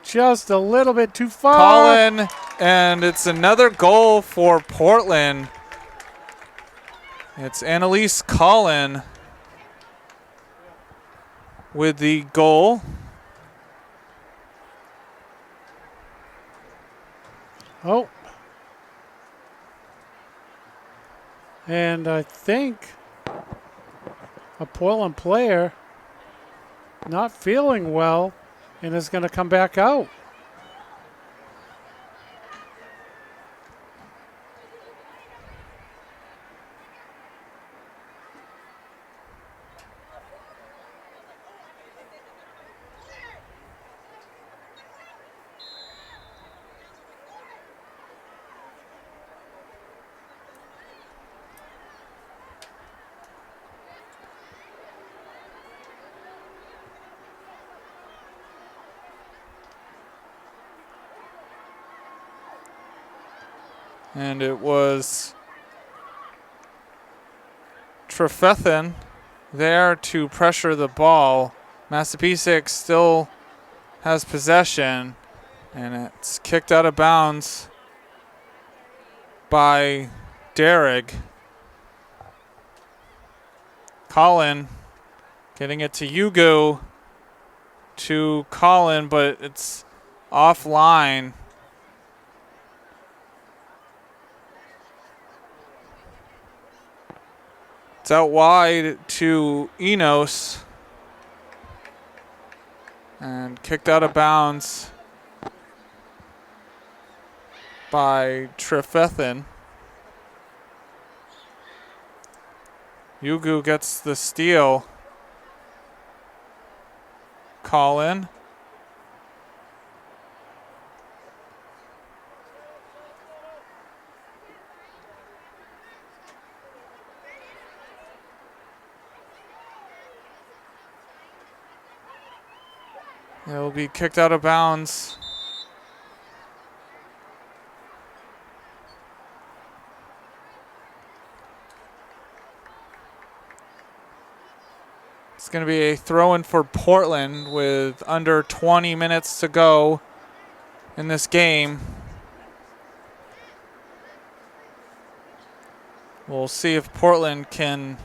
just a little bit too far. Colin. And it's another goal for Portland. It's Annalise Collin with the goal. Oh. And I think a Portland player not feeling well and is going to come back out. And it was Trefethen there to pressure the ball. Massabesic still has possession, and it's kicked out of bounds by Derrig. Colin getting it to Hugo to Colin, but it's offline. It's out wide to Enos. And kicked out of bounds by Trefethen. Hugo gets the steal. Colin. It will be kicked out of bounds. It's going to be a throw-in for Portland with under 20 minutes to go in this game. We'll see if Portland can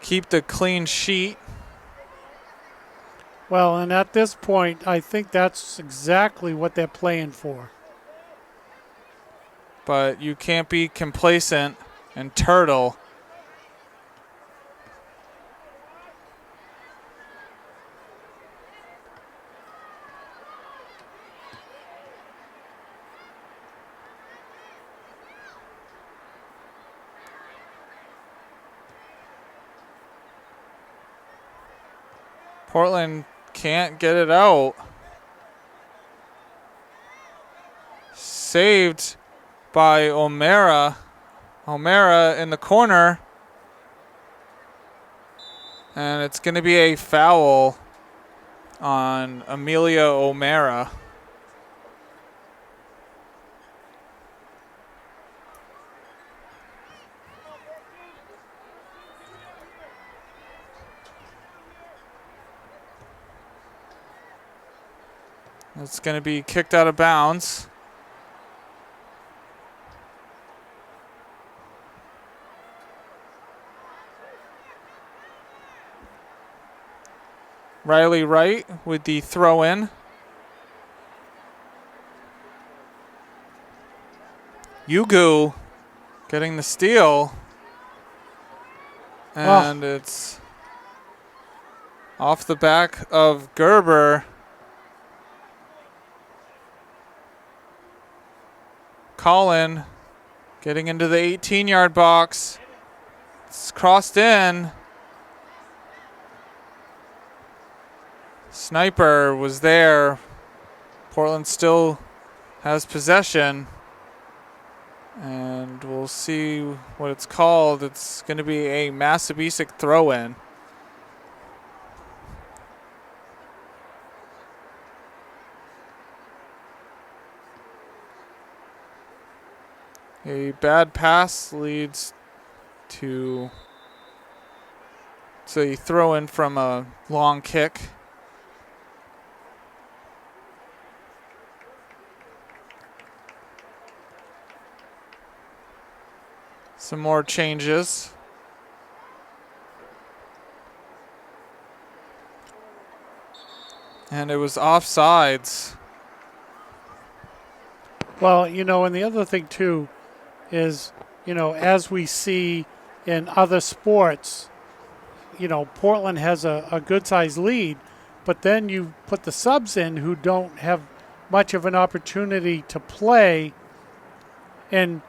keep the clean sheet. Well, and at this point, I think that's exactly what they're playing for. But you can't be complacent and turtle. Portland can't get it out. Saved by O'Mara. O'Mara in the corner. And it's going to be a foul on Amelia O'Mara. It's going to be kicked out of bounds. Riley Wright with the throw in. Hugo getting the steal. And it's off the back of Gerber. Colin getting into the 18-yard box. It's crossed in. Sniper was there. Portland still has possession. And we'll see what it's called. It's going to be a Massabesic throw-in. A bad pass leads to a throw-in from a long kick. Some more changes. And it was offsides. Well, and the other thing too is, as we see in other sports, Portland has a good-sized lead, but then you put the subs in who don't have much of an opportunity to play, and,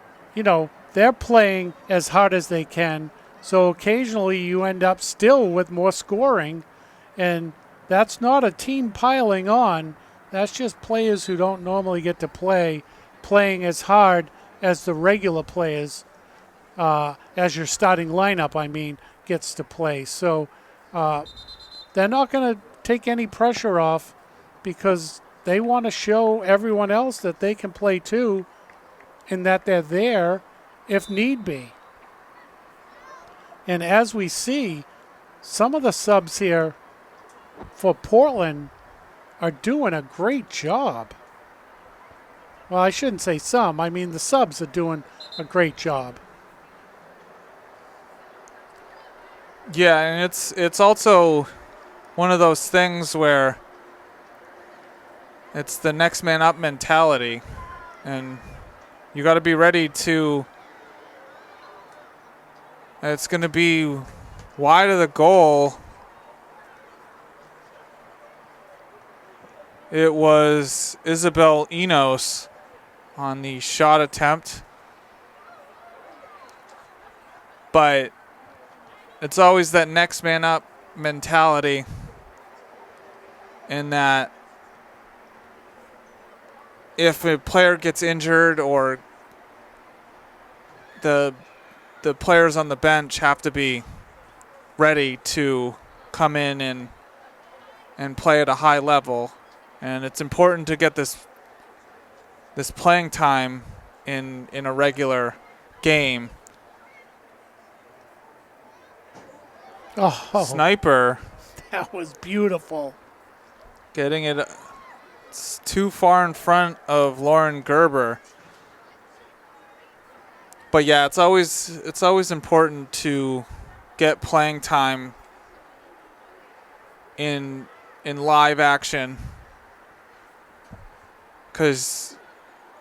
they're playing as hard as they can, so occasionally you end up still with more scoring, and that's not a team piling on. That's just players who don't normally get to play, playing as hard as the regular players, as your starting lineup, gets to play. So they're not going to take any pressure off because they want to show everyone else that they can play too and that they're there if need be. And as we see, some of the subs here for Portland are doing a great job. Well, I shouldn't say some. The subs are doing a great job. Yeah, and it's also one of those things where it's the next man up mentality, and you got to be ready to. It's going to be wide of the goal. It was Isabel Enos on the shot attempt, but it's always that next man up mentality in that if a player gets injured or the players on the bench have to be ready to come in and play at a high level. And it's important to get this playing time in a regular game. Oh, Sniper. That was beautiful. Getting it too far in front of Lauren Gerber. But yeah, it's always important to get playing time in live action, because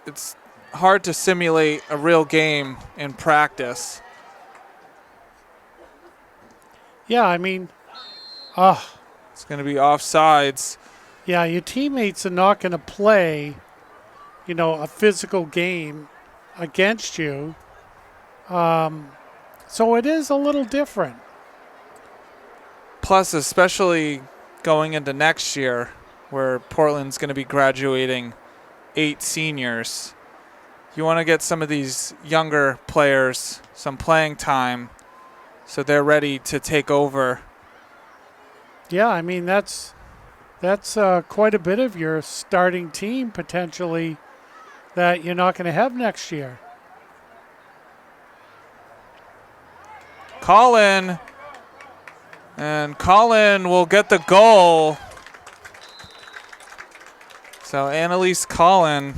it's hard to simulate a real game in practice. Yeah, It's going to be offsides. Yeah, your teammates are not going to play, a physical game against you. So it is a little different. Plus, especially going into next year, where Portland's going to be graduating 8 seniors. You want to get some of these younger players some playing time so they're ready to take over. Yeah, that's quite a bit of your starting team potentially that you're not going to have next year. Colin. And Colin will get the goal. So Annalise Collin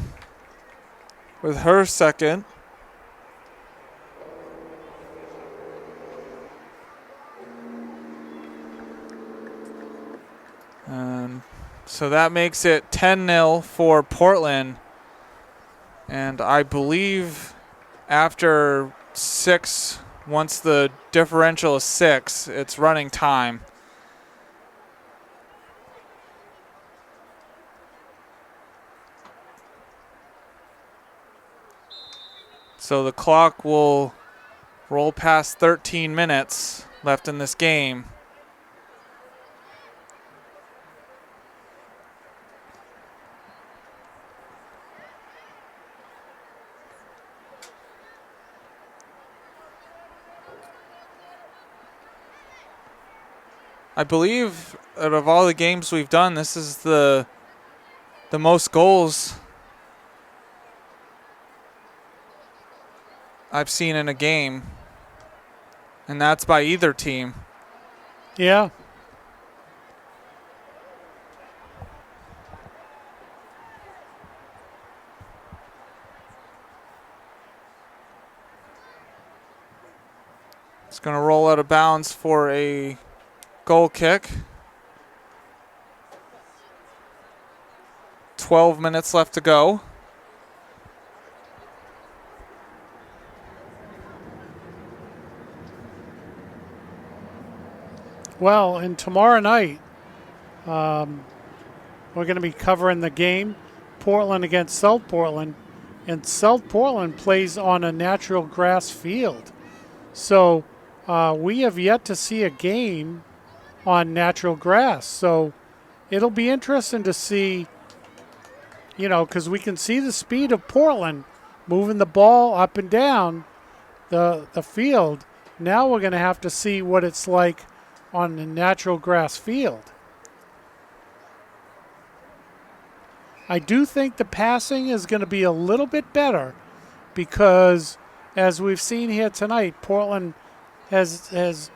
with her second. And so that makes it 10-0 for Portland. And I believe after 6, once the differential is 6, it's running time. So the clock will roll past 13 minutes left in this game. I believe out of all the games we've done, this is the most goals I've seen in a game, and that's by either team. Yeah. It's going to roll out of bounds for a goal kick. 12 minutes left to go. Well, and tomorrow night, we're going to be covering the game, Portland against South Portland, and South Portland plays on a natural grass field. So we have yet to see a game on natural grass. So it'll be interesting to see, because we can see the speed of Portland moving the ball up and down the field. Now we're going to have to see what it's like on a natural grass field. I do think the passing is going to be a little bit better because, as we've seen here tonight, Portland has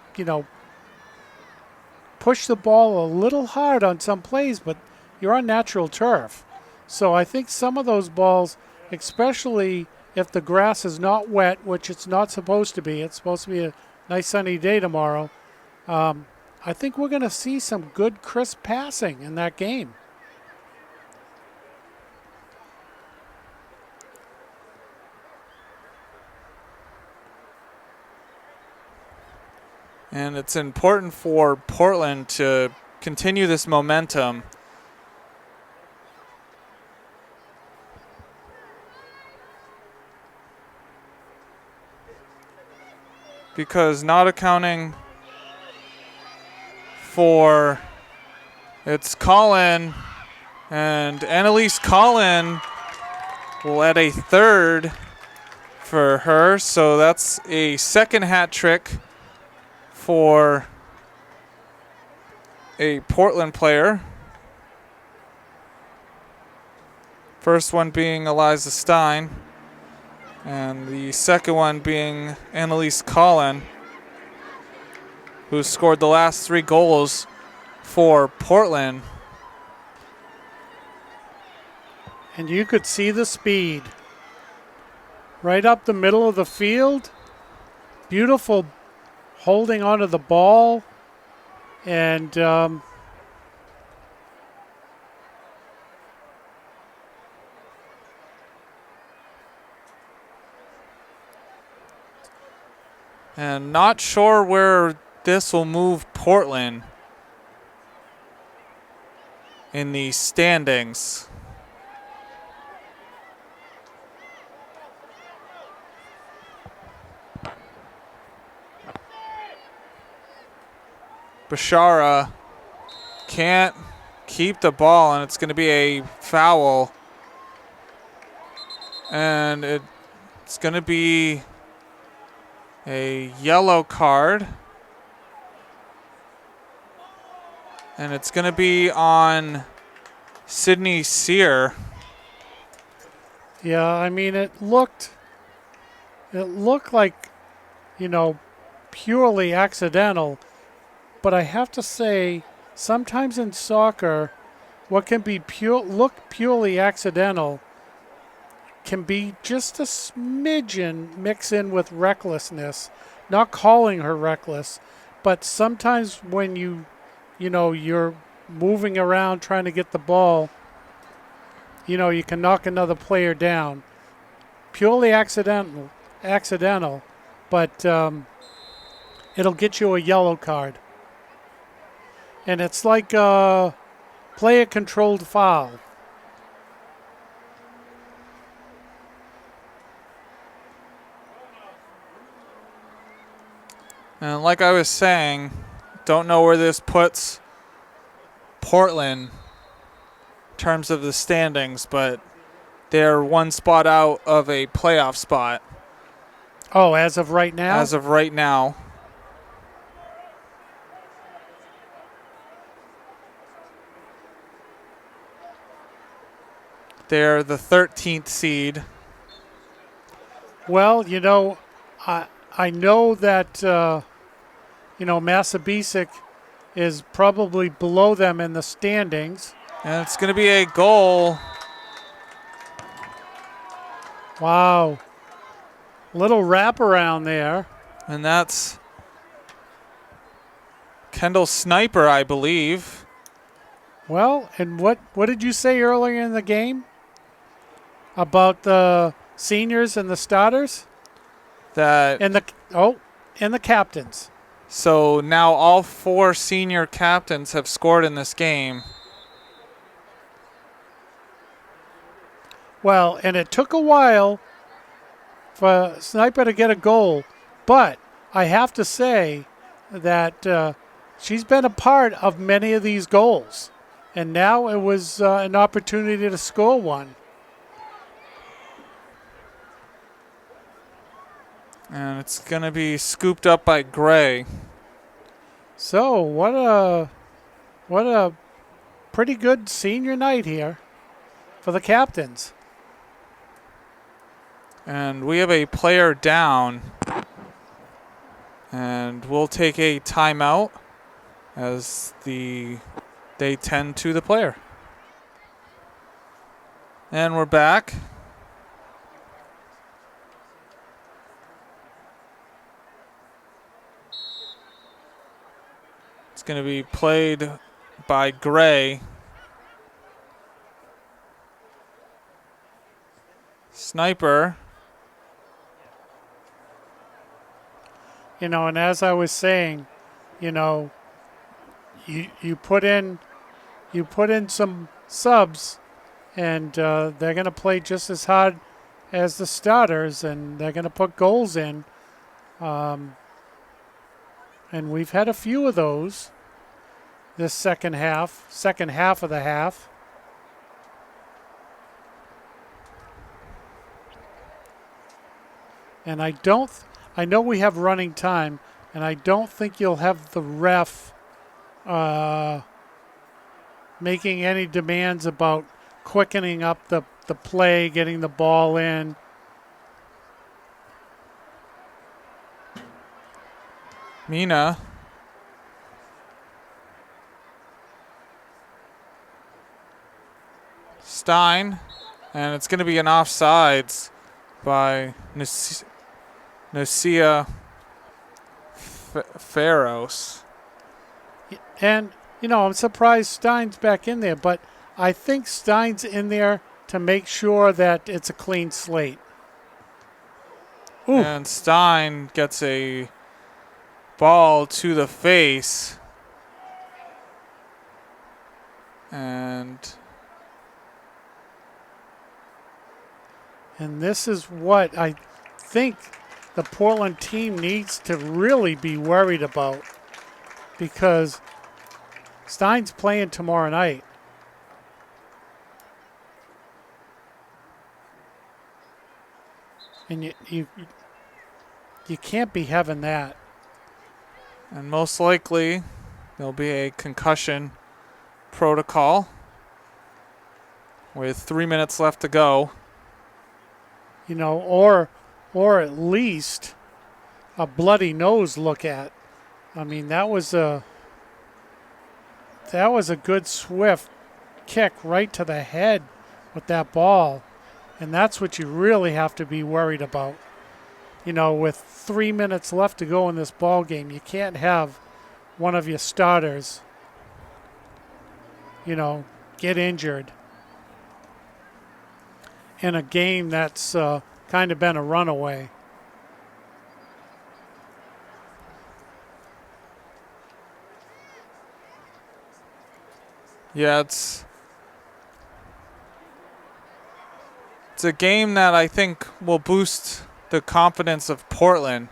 pushed the ball a little hard on some plays, but you're on natural turf. So I think some of those balls, especially if the grass is not wet, which it's not supposed to be, it's supposed to be a nice sunny day tomorrow, I think we're going to see some good, crisp passing in that game. And it's important for Portland to continue this momentum. Because not accounting for it's Colin, and Annalise Collin will add a third for her. So that's a second hat trick for a Portland player. First one being Eliza Stein, and the second one being Annalise Collin, who scored the last 3 goals for Portland. And you could see the speed. Right up the middle of the field. Beautiful holding onto the ball. And and not sure where this will move Portland in the standings. Bashara can't keep the ball, and it's going to be a foul. And it's going to be a yellow card. And it's going to be on Sydney Sear. yeah, I mean, it looked like, purely accidental. But I have to say, sometimes in soccer, what can be look purely accidental can be just a smidgen mix in with recklessness. Not calling her reckless, but sometimes when you're moving around trying to get the ball, you can knock another player down. Purely accidental, but it'll get you a yellow card. And it's like a player-controlled foul. And like I was saying, don't know where this puts Portland in terms of the standings, but they're one spot out of a playoff spot. Oh, as of right now? As of right now. They're the 13th seed. Well, I know that Massabesic is probably below them in the standings. And it's going to be a goal. Wow. Little wraparound there. And that's Kendall Sniper, I believe. Well, and what did you say earlier in the game about the seniors and the starters? And the captains. So now all 4 senior captains have scored in this game. Well, and it took a while for Sniper to get a goal, but I have to say that she's been a part of many of these goals, and now it was an opportunity to score one. And it's going to be scooped up by Gray. So what a pretty good senior night here for the captains. And we have a player down. And we'll take a timeout as they tend to the player. And we're back. It's going to be played by Gray. Sniper. And as I was saying, you put in some subs, and they're going to play just as hard as the starters, and they're going to put goals in. And we've had a few of those this second half of the half. And I know we have running time, and I don't think you'll have the ref making any demands about quickening up the play, getting the ball in. Mina. Stein. And it's going to be an offsides by Nusia Faros. And, I'm surprised Stein's back in there, but I think Stein's in there to make sure that it's a clean slate. Ooh. And Stein gets a ball to the face. And this is what I think the Portland team needs to really be worried about, because Stein's playing tomorrow night. And you can't be having that. And most likely there'll be a concussion protocol with 3 minutes left to go. Or at least a bloody nose look at. I mean, that was a good swift kick right to the head with that ball. And that's what you really have to be worried about. With 3 minutes left to go in this ball game, you can't have one of your starters, get injured in a game that's kind of been a runaway. Yeah, it's a game that I think will boost the confidence of Portland.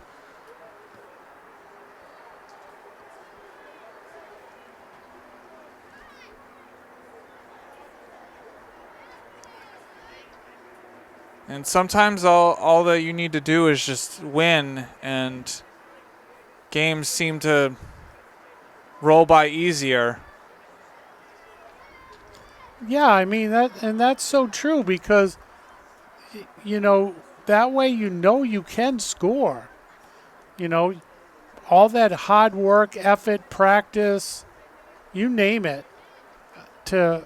And sometimes all that you need to do is just win, and games seem to roll by easier. Yeah, I mean that's so true because that way you can score. You know, all that hard work, effort, practice, you name it, to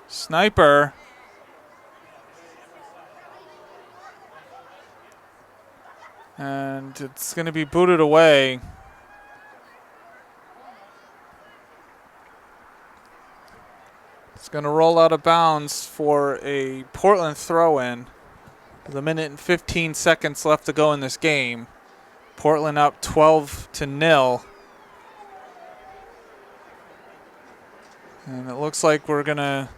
Sniper. And it's going to be booted away. It's going to roll out of bounds for a Portland throw-in. With 1:15 left to go in this game. Portland up 12-0. And it looks like we're going to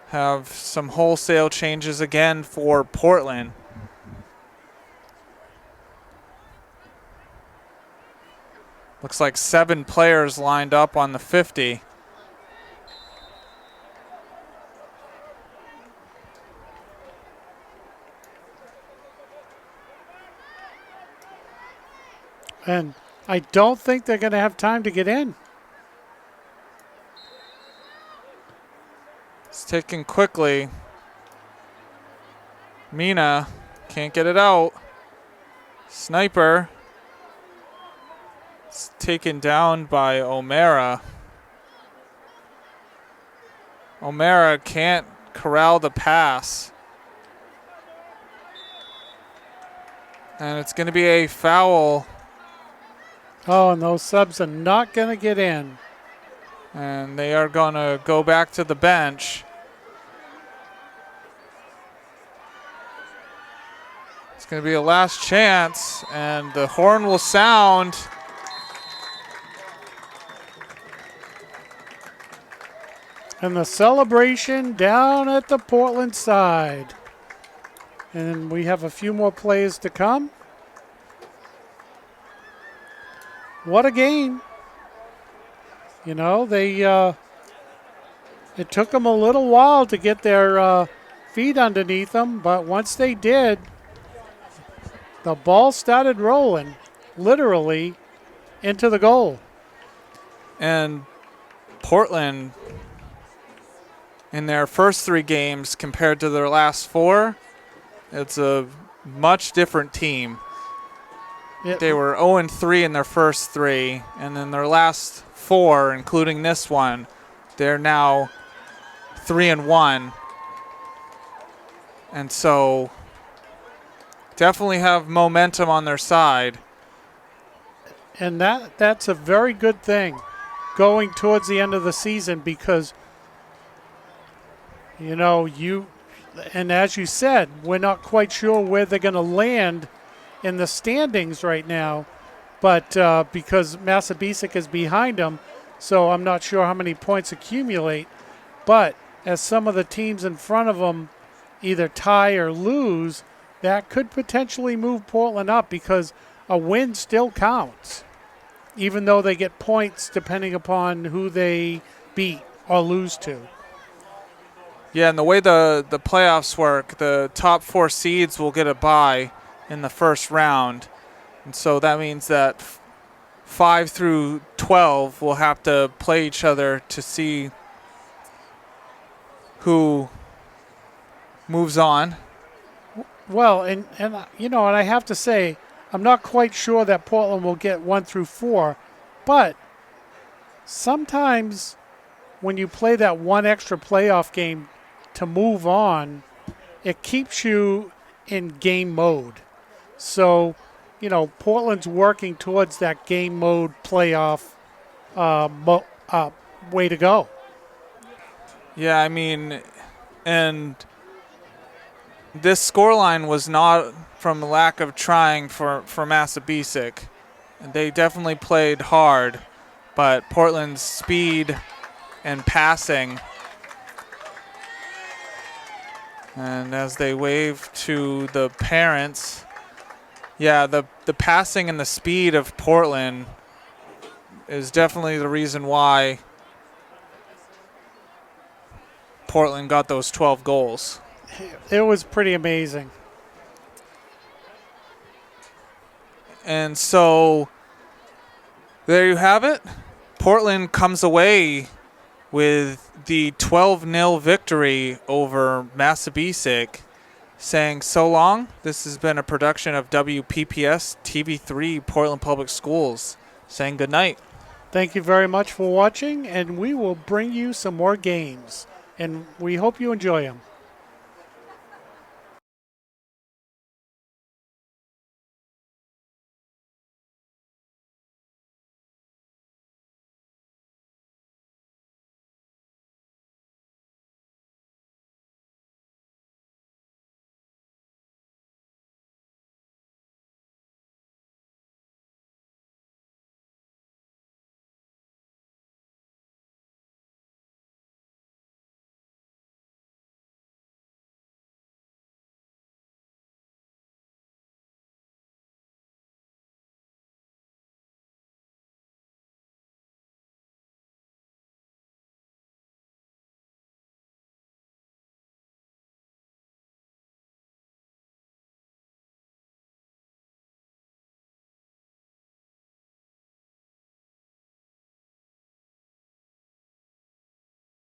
have some wholesale changes again for Portland. Looks like 7 players lined up on the 50. and I don't think they're going to have time to get in. It's taken quickly. Mina can't get it out. Sniper. It's taken down by O'Mara. O'Mara can't corral the pass. And it's going to be a foul. Oh, and those subs are not going to get in. And they are going to go back to the bench. It's going to be a last chance, and the horn will sound. And the celebration down at the Portland side. And we have a few more players to come. What a game. You know, it took them a little while to get their feet underneath them, but once they did, the ball started rolling, literally, into the goal. And Portland, in their first 3 games compared to their last 4, it's a much different team. They were 0-3 in their first 3, and then their last 4, including this one, they're now 3-1. And so definitely have momentum on their side. And that's a very good thing going towards the end of the season because, and as you said, we're not quite sure where they're going to land in the standings right now, but because Massabesic is behind them, so I'm not sure how many points accumulate. But as some of the teams in front of them either tie or lose, that could potentially move Portland up because a win still counts, even though they get points depending upon who they beat or lose to. Yeah, and the way the playoffs work, the top 4 seeds will get a bye in the first round. And so that means that 5 through 12 will have to play each other to see who moves on. Well, and I have to say, I'm not quite sure that Portland will get 1 through 4, but sometimes when you play that one extra playoff game to move on, it keeps you in game mode. So, Portland's working towards that game mode playoff way to go. Yeah, I mean, and this scoreline was not from lack of trying for Massabesic. They definitely played hard, but Portland's speed and passing. And as they wave to the parents, yeah, the passing and the speed of Portland is definitely the reason why Portland got those 12 goals. It was pretty amazing. And so there you have it. Portland comes away with the 12-0 victory over Massabesic, saying so long. This has been a production of WPPS TV3 Portland Public Schools, saying good night. Thank you very much for watching, and we will bring you some more games, and we hope you enjoy them.